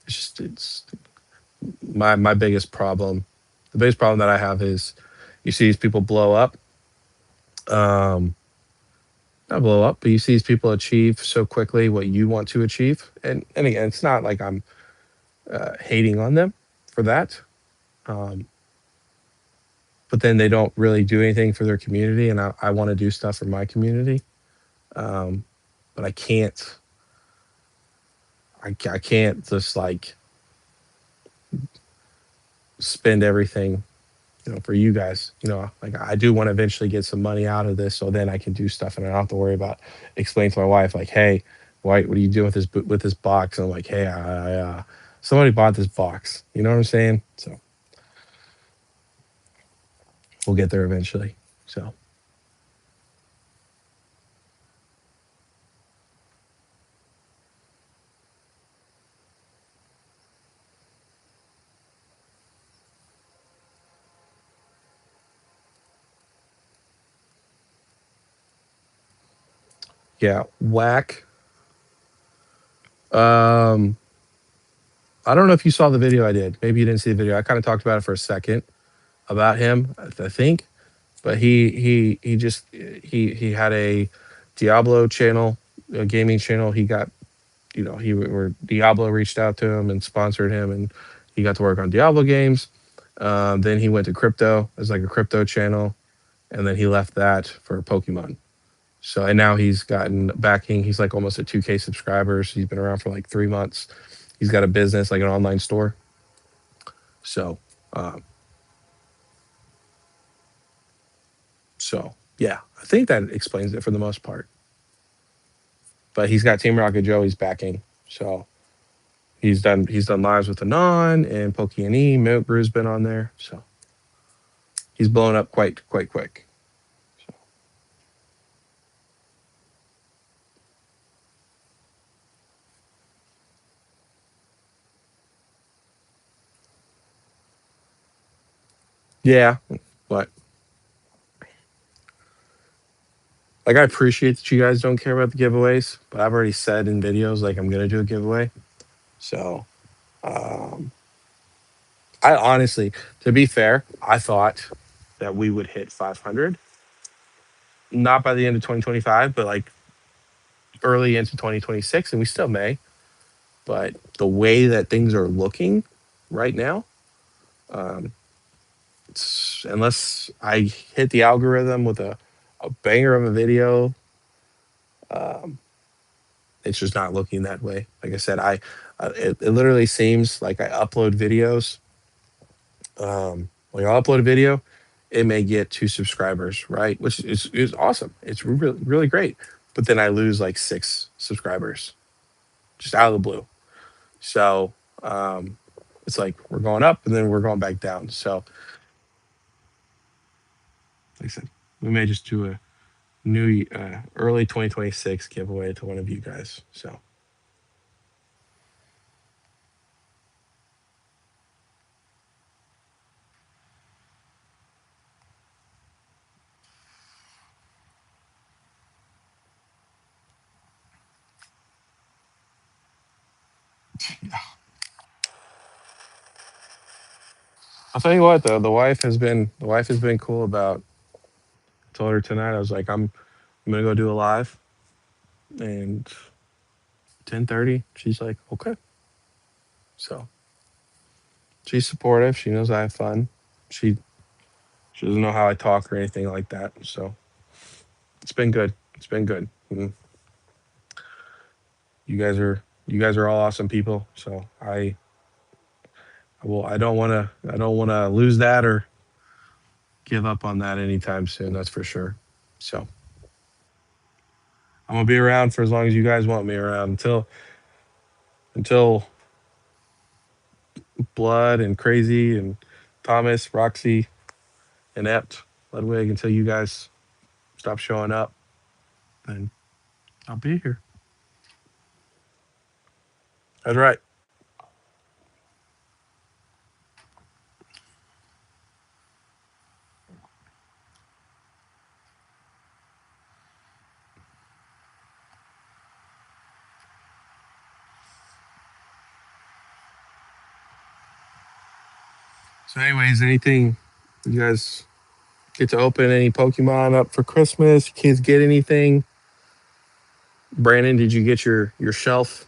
it's my biggest problem. The biggest problem that I have is you see these people blow up. Um, Not blow up, but you see these people achieve so quickly what you want to achieve, and again, it's not like I'm hating on them for that. Um, but then they don't really do anything for their community, and I want to do stuff for my community. Um, but I can't. I can't just like spend everything for you guys. Like I do want to eventually get some money out of this, so then I can do stuff, and I don't have to worry about explaining to my wife, like, "Hey, what are you doing with this box?" And I'm like, "Hey, somebody bought this box." You know what I'm saying? So we'll get there eventually. So yeah, whack. Um, I don't know if you saw the video I did. Maybe you didn't see the video. I kind of talked about it for a second about him, I think, but he just he had a Diablo channel, a gaming channel. He got he where Diablo reached out to him and sponsored him, and he got to work on Diablo games. Then he went to crypto as like a crypto channel, and then he left that for Pokemon. So and now he's gotten backing. He's like almost at 2K subscribers. He's been around for like 3 months. He's got a business like an online store. So um, yeah, I think that explains it for the most part. But he's got Team Rocket Joe. He's backing. So he's done lives with Anon and Pokey and E. Milk Brew's been on there. So he's blown up quite quick. So, yeah, but like I appreciate that you guys don't care about the giveaways, but I've already said in videos like I'm gonna do a giveaway. So um, I honestly, to be fair, I thought that we would hit 500, not by the end of 2025, but like early into 2026, and we still may. But the way that things are looking right now, um, unless I hit the algorithm with a banger of a video, um, it's just not looking that way. Like I said, it literally seems like I upload videos. Like I'll upload a video, it may get 2 subscribers, right? Which is awesome. It's really great. But then I lose like 6 subscribers just out of the blue. So um, it's like we're going up and then we're going back down. So like I said, we may just do a new early 2026 giveaway to one of you guys. So I'll tell you what though, the wife has been cool about. I told her tonight I was like I'm gonna go do a live and 10:30. She's like okay, so she's supportive. She knows I have fun. She she doesn't know how I talk or anything like that. So it's been good. It's been good. You guys are all awesome people. So I don't want to lose that or give up on that anytime soon. That's for sure. So I'm gonna be around for as long as you guys want me around until Blood and Crazy and Thomas, Roxy, Inept, Ludwig, until you guys stop showing up. And I'll be here. That's right. So, anyways, anything you guys get to open any Pokemon up for Christmas? Kids get anything? Brandon, did you get your shelf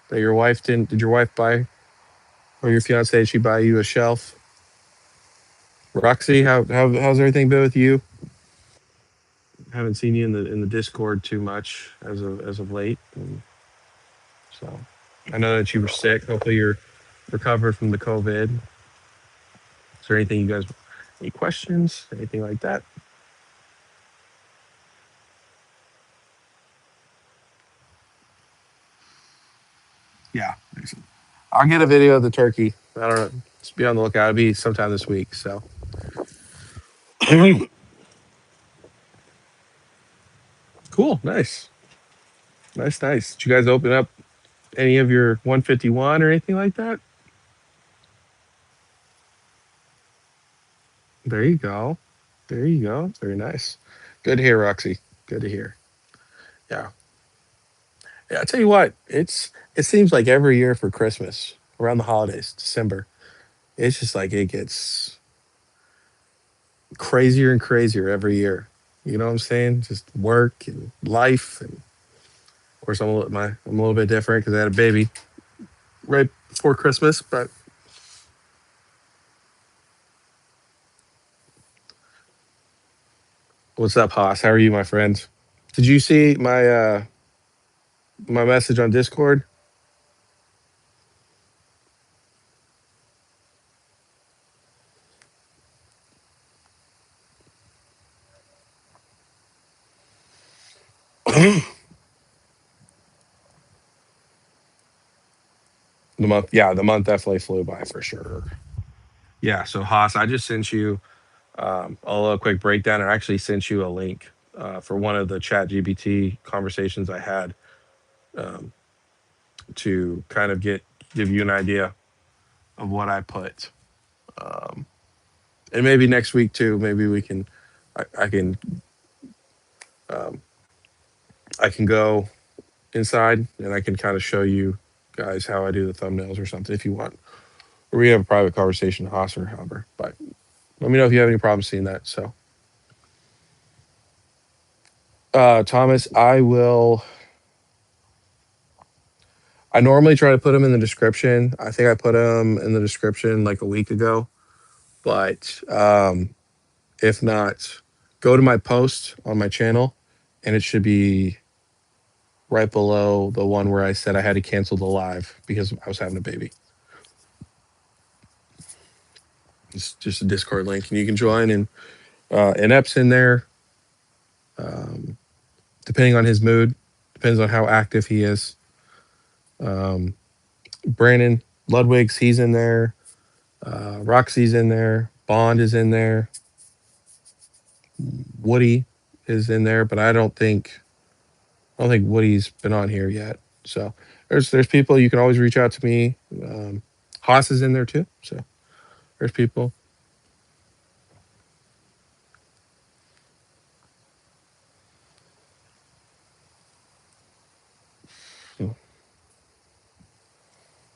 that your wife didn't? Did your wife buy or your fiance? Did she buy you a shelf? Roxy, how's everything been with you? Haven't seen you in the Discord too much as of late. And so I know that you were sick. Hopefully you're recovered from the COVID. Is there anything you guys, any questions, anything like that? Yeah, I'll get a video of the turkey. I don't know. Just be on the lookout. It'll be sometime this week. So cool, nice, nice, nice. Did you guys open up any of your 151 or anything like that? There you go. There you go. Very nice. Good to hear, Roxy. Good to hear. Yeah. Yeah, I tell you what, it seems like every year for Christmas, around the holidays, December, it's just like it gets crazier and crazier every year. You know what I'm saying? Just work and life, and of course I'm a little bit different because I had a baby right before Christmas. But what's up, Haas? How are you, my friend? Did you see my message on Discord? The month definitely flew by for sure. Yeah, so Haas, I just sent you a little quick breakdown. I actually sent you a link for one of the Chat GBT conversations I had um, to kind of give you an idea of what I put. Um, and maybe next week too. Maybe we can, I can, um, I can go inside and I can kind of show you guys how I do the thumbnails or something if you want, or we have a private conversation, Haas or however. But let me know if you have any problems seeing that. So, Thomas, I will. I normally try to put them in the description. I think I put them in the description like a week ago, but if not, go to my post on my channel, and it should be right below the one where I said I had to cancel the live because I was having a baby. It's just a Discord link, and you can join. And Ep's in there, um, depending on his mood, depends on how active he is. Um, Brandon Ludwig's he's in there. Roxy's in there. Bond is in there. Woody is in there, but I don't think Woody's been on here yet. So there's people you can always reach out to me. Haas is in there too. So there's people. So,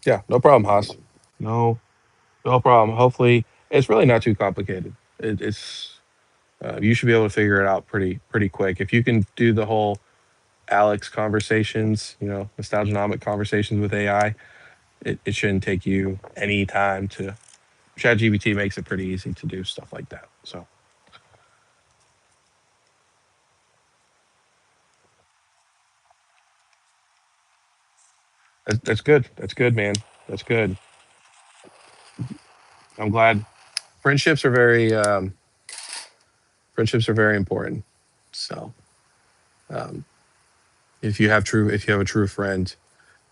yeah, no problem, Haas. No, no problem. Hopefully. It's really not too complicated. It's you should be able to figure it out pretty quick if you can do the whole Alex conversations, nostalgianomic conversations with AI. It shouldn't take you any time to. ChatGPT makes it pretty easy to do stuff like that. So that's good. That's good, man. That's good. I'm glad. Friendships are very friendships are very important. So um, if you have a true friend,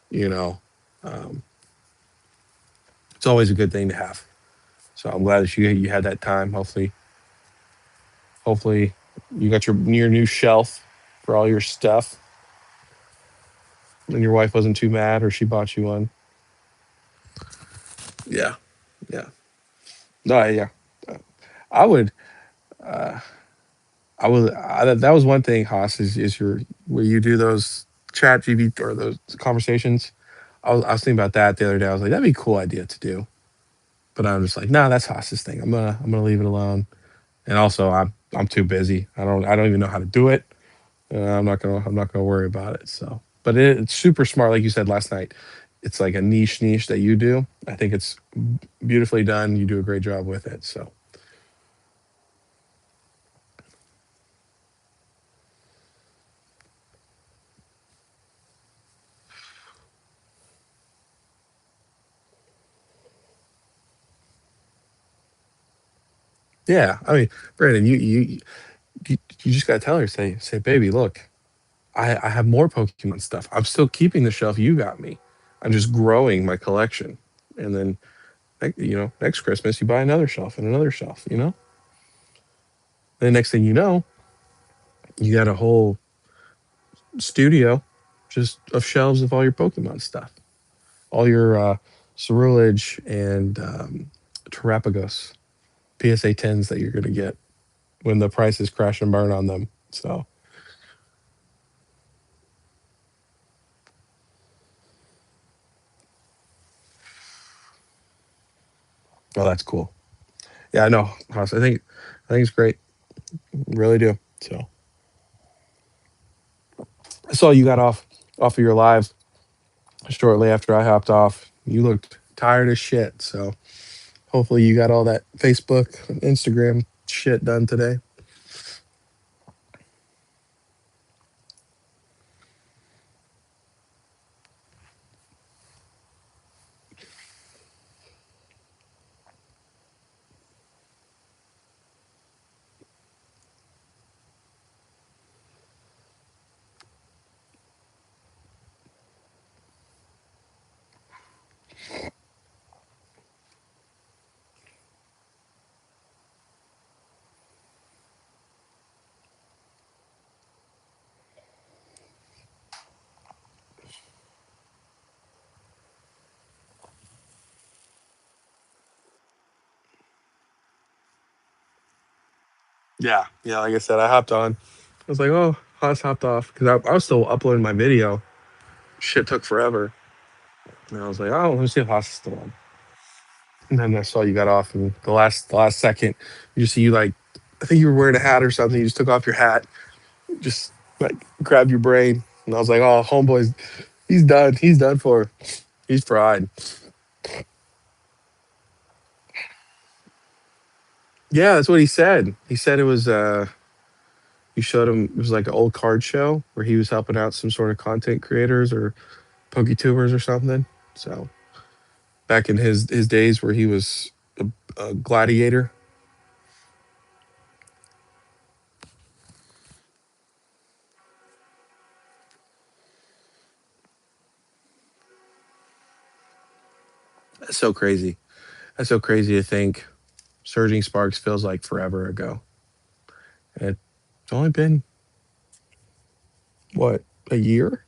you know, um, it's always a good thing to have. So I'm glad that you had that time. Hopefully you got your new shelf for all your stuff, and your wife wasn't too mad, or she bought you one. Yeah, yeah. No, yeah. Uh, I would. Uh, that was one thing, Haas, is your where you do those chat GB or those conversations. I was thinking about that the other day. I was like, that'd be a cool idea to do. But I'm just like, nah, that's Haas's thing. I'm gonna leave it alone. And also, I'm too busy. I don't even know how to do it. I'm not gonna worry about it. So, but it's super smart, like you said last night. It's like a niche that you do. I think it's beautifully done. You do a great job with it. So, yeah. I mean, Brandon, you just gotta tell her, say, baby, look, I have more Pokemon stuff. I'm still keeping the shelf you got me. I'm just growing my collection, and then next Christmas you buy another shelf and another shelf. The next thing you know, you got a whole studio just of shelves of all your Pokemon stuff, all your Cerulege and Terapagos PSA 10s that you're gonna get when the prices crash and burn on them. So, oh, that's cool. Yeah, I know, Haas. I think it's great. Really do. So I saw you got off of your live shortly after I hopped off. You looked tired as shit. So hopefully you got all that Facebook and Instagram shit done today. Yeah, yeah. Like I said, I hopped on. I was like, oh, Haas hopped off because I was still uploading my video. Shit took forever, and I was like, oh, let me see if Haas is still on. And then I saw you got off, and the last second, you just see you like, I think you were wearing a hat or something. You just took off your hat, just like grabbed your brain, and I was like, oh, homeboy's he's done. He's done for. He's fried. Yeah, that's what he said. He said it was you showed him it was like an old card show where he was helping out some sort of content creators or PokeTubers or something. So back in his days where he was a gladiator. That's so crazy. That's so crazy to think Surging Sparks feels like forever ago. It's only been what, a year?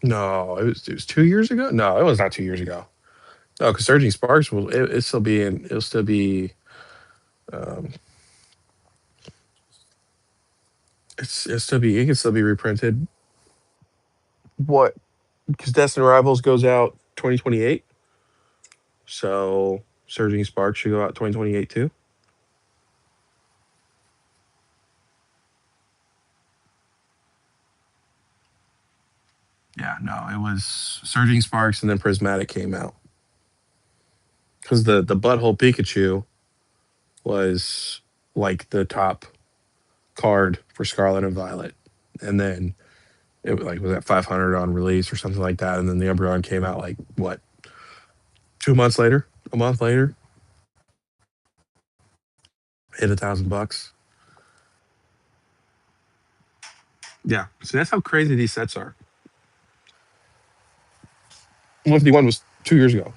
No, it was 2 years ago. No, it was not 2 years ago. Oh, because Surging Sparks it still be in. It'll still be. Um, it's still be. It can still be reprinted. What? Because Destined Rivals goes out 2028. So Surging Sparks should go out 2028 too. Yeah, no, it was Surging Sparks and then Prismatic came out. Because the Butthole Pikachu was like the top card for Scarlet and Violet. And then it was at 500 on release or something like that. And then the Umbreon came out like what, 2 months later, a month later, hit $1,000. Yeah. So that's how crazy these sets are. 151 was 2 years ago.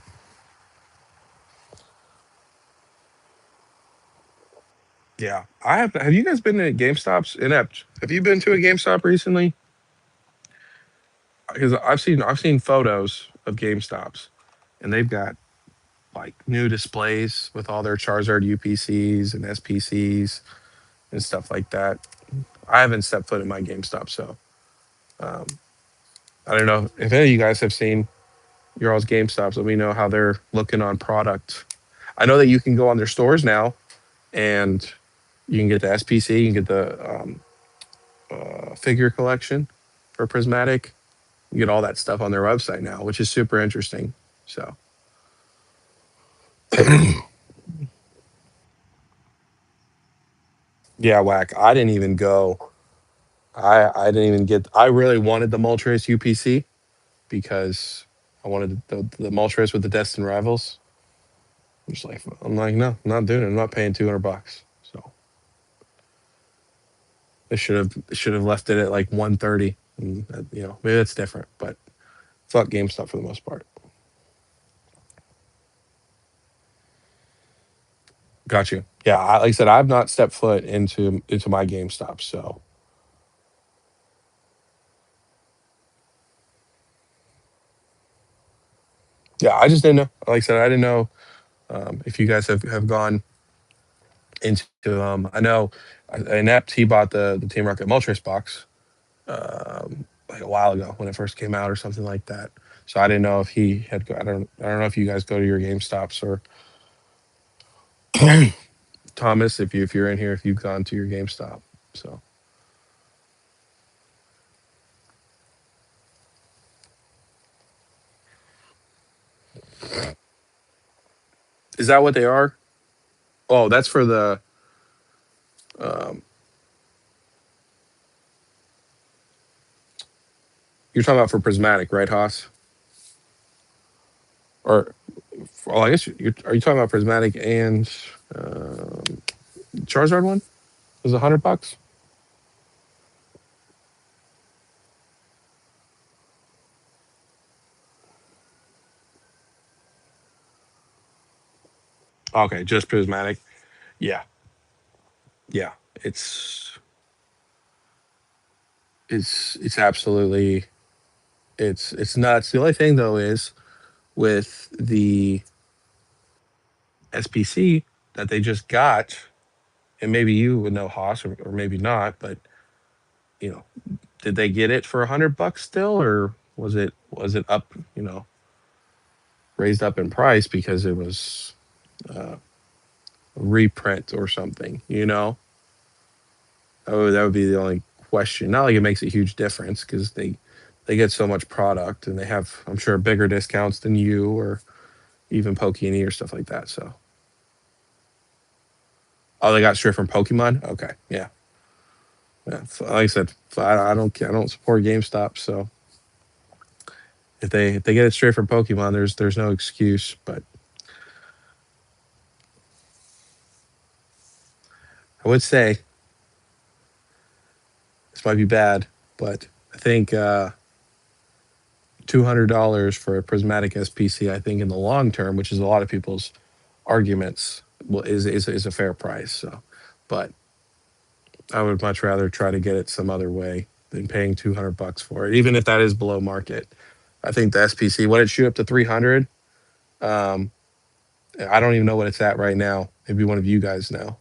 Yeah. I have you guys been to GameStops? Inept. Have you been to a GameStop recently? Because I've seen photos of GameStops and they've got like new displays with all their Charizard UPCs and SPCs and stuff like that. I haven't stepped foot in my GameStop, so um, I don't know if any of you guys have seen your all's GameStops. Let me know how they're looking on product. I know that you can go on their stores now and you can get the SPC, you can get the figure collection for Prismatic. You get all that stuff on their website now, which is super interesting. So yeah, whack. I didn't even go. I didn't even get. I really wanted the Moltres UPC because I wanted the Moltres with the Destined Rivals. I'm like, no, I'm not doing it. I'm not paying $200. So they should have left it at like 130. And, maybe that's different, but fuck GameStop for the most part. Got you. Yeah, like I said, I've not stepped foot into my GameStop. So yeah, I just didn't know. Like I said, I didn't know if you guys have gone into. I know Inept he bought the Team Rocket Moltres box like a while ago when it first came out or something like that. So I didn't know if he had. I don't know if you guys go to your GameStops or Thomas, if you're in here, if you've gone to your GameStop. So is that what they are? Oh, that's for the. Um, you're talking about for Prismatic, right, Haas? Or well, I guess are you talking about Prismatic and um, Charizard one? Is it $100? Okay, just Prismatic. Yeah, yeah. It's absolutely it's nuts. The only thing though is with the SPC that they just got, and maybe you would know Haas or maybe not, but you know, did they get it for $100 still, or was it up? Raised up in price because it was a reprint or something. That would be the only question. Not like it makes a huge difference because they get so much product and they have, I'm sure, bigger discounts than you or even Pokini or stuff like that. So, oh, they got straight from Pokemon. Okay, yeah, yeah. So, like I said, I don't support GameStop. So if they get it straight from Pokemon, there's no excuse. But I would say this might be bad, but I think $200 for a prismatic SPC. I think in the long term, which is a lot of people's arguments, is a fair price. So, but I would much rather try to get it some other way than paying $200 for it, even if that is below market. I think the SPC, what it shoot up to 300. Um, I don't even know what it's at right now. Maybe one of you guys know.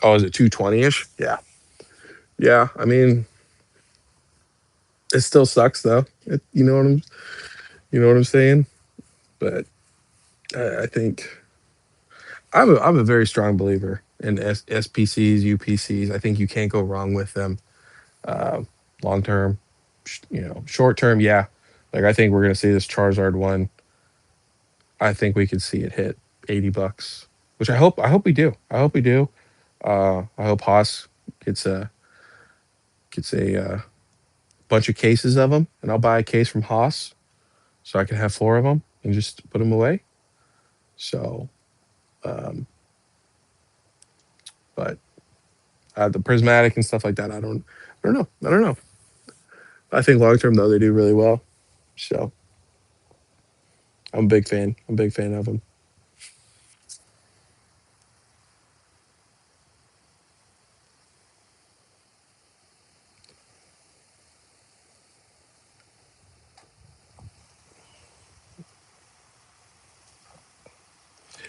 Oh, is it 220 ish? Yeah. Yeah. I mean, it still sucks though. You know what I'm saying? But I think I'm a very strong believer in SPCs, UPCs. I think you can't go wrong with them. Uh, Long term, short term, yeah. Like I think we're gonna see this Charizard one. I think we could see it hit $80, which I hope. I hope we do. I hope we do. I hope Haas gets a bunch of cases of them, and I'll buy a case from Haas so I can have four of them and just put them away. So, um, but the prismatic and stuff like that, I don't know. I don't know. I think long term though they do really well. So I'm a big fan. I'm a big fan of them.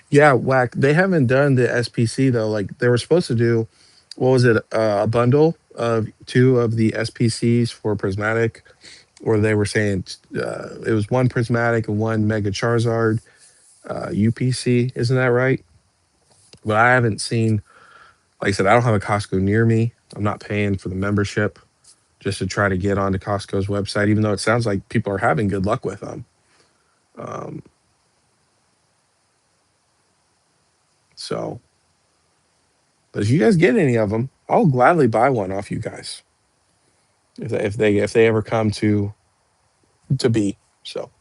Yeah, whack. They haven't done the SPC though. Like they were supposed to do. What was it? A bundle of two of the SPCs for prismatic, or they were saying it was one prismatic and one mega Charizard UPC. Isn't that right? But I haven't seen. Like I said, I don't have a Costco near me. I'm not paying for the membership just to try to get onto Costco's website, even though it sounds like people are having good luck with them. Um, so, but if you guys get any of them, I'll gladly buy one off you guys if they ever come to be. So,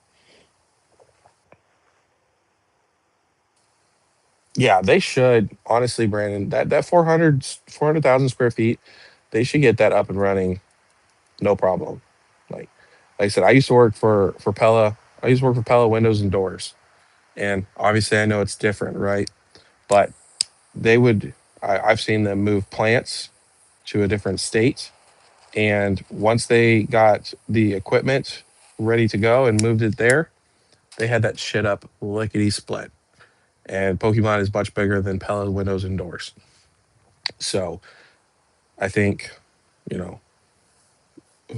yeah, they should honestly, Brandon. That 400,000 square feet, they should get that up and running, no problem. Like I said, I used to work for Pella. I used to work for Pella Windows and Doors, and obviously I know it's different, right? But they would I've seen them move plants to a different state, and once they got the equipment ready to go and moved it there, they had that shit up lickety split. And Pokemon is much bigger than Pella windows and doors. So I think, you know,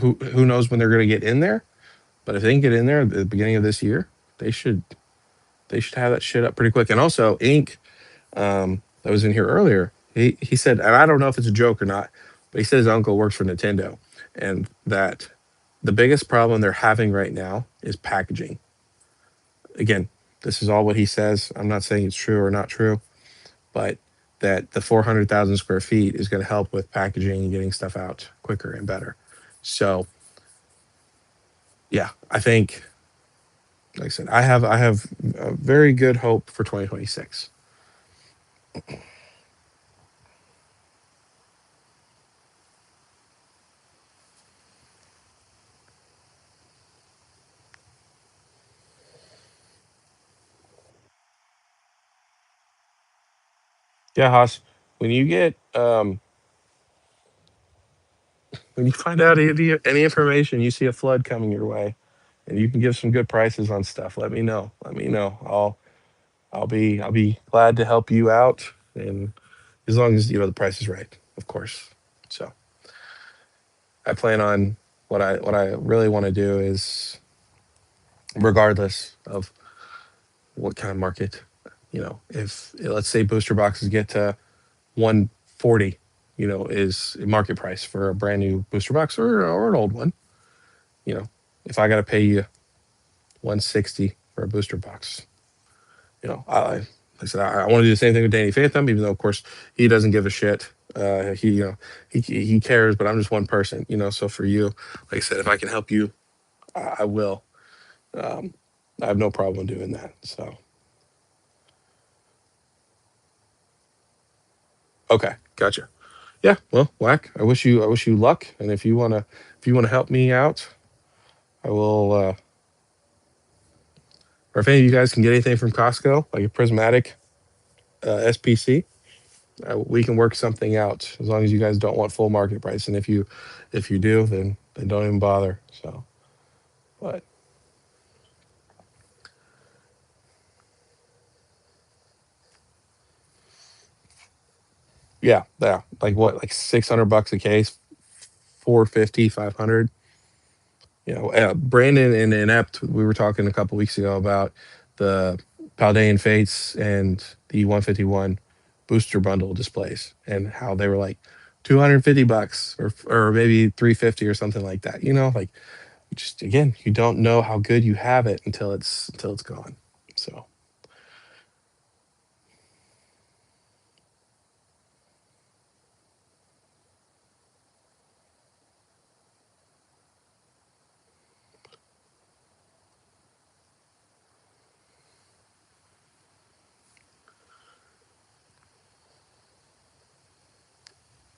who knows when they're going to get in there, but if they can get in there at the beginning of this year, they should they should have that shit up pretty quick. And also Ink, that was in here earlier, he said, and I don't know if it's a joke or not, but he said his uncle works for Nintendo, and that the biggest problem they're having right now is packaging. Again, this is all what he says. I'm not saying it's true or not true, but that the 400,000 square feet is going to help with packaging and getting stuff out quicker and better. So, yeah, I think, like I said, I have a very good hope for 2026. Yeah, Haas, when you get when you find out any information, you see a flood coming your way, and you can give some good prices on stuff, let me know. Let me know. I'll be glad to help you out, and as long as the price is right, of course. So I plan on what I really want to do is, regardless of what kind of market, if let's say booster boxes get to 140, is market price for a brand new booster box or an old one, you know, if I got to pay you 160 for a booster box, like I said, I want to do the same thing with Danny Phantom, even though of course he doesn't give a shit. He cares, but I'm just one person, So for you, like I said, if I can help you, I will. Um, I have no problem doing that. So okay, gotcha. Yeah, well, whack. I wish you luck, and if you wanna help me out, I will. or if any of you guys can get anything from Costco, like a prismatic SPC, we can work something out as long as you guys don't want full market price. And if you do, then don't even bother. So, but yeah, yeah, like what, like 600 bucks a case, 450, 500. Brandon and Inept, we were talking a couple weeks ago about the Paldean Fates and the 151 booster bundle displays and how they were like 250 bucks or maybe 350 or something like that. Like, just again, you don't know how good you have it until it's gone. So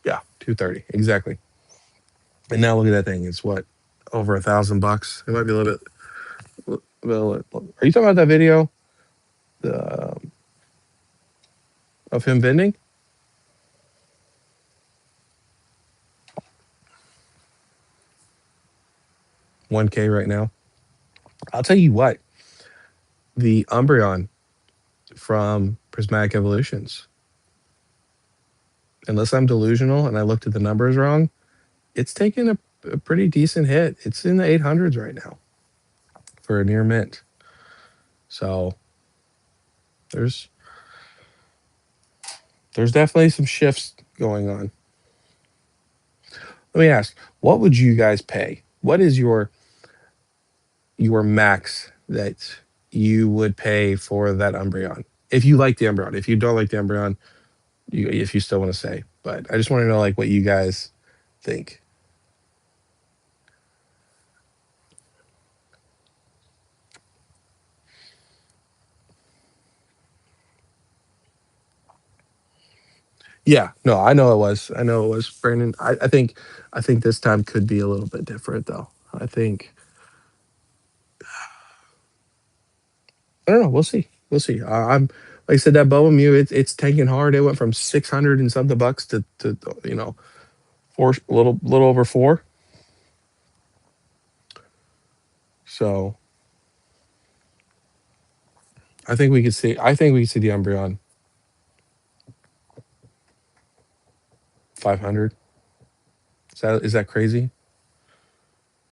yeah, 230 exactly. And now look at that thing. It's what, over $1,000 bucks. It might be a little bit. Well, are you talking about that video the, of him vending? 1K right now. I'll tell you what, the Umbreon from Prismatic Evolutions, unless I'm delusional and I looked at the numbers wrong, it's taken a pretty decent hit. It's in the 800s right now for a near mint. So there's there's definitely some shifts going on. Let me ask, what would you guys pay? What is your max that you would pay for that Umbreon? If you like the Umbreon, if you don't like the Umbreon, if you still want to say, but I just want to know like what you guys think. Yeah, no, I know it was. I know it was Brandon. I think this time could be a little bit different though. I don't know. We'll see. We'll see. I'm like I said, that Boa Mew, it's tanking hard. It went from 600 and something bucks to four, little over four. So I think we could see the Umbreon 500. Is that crazy?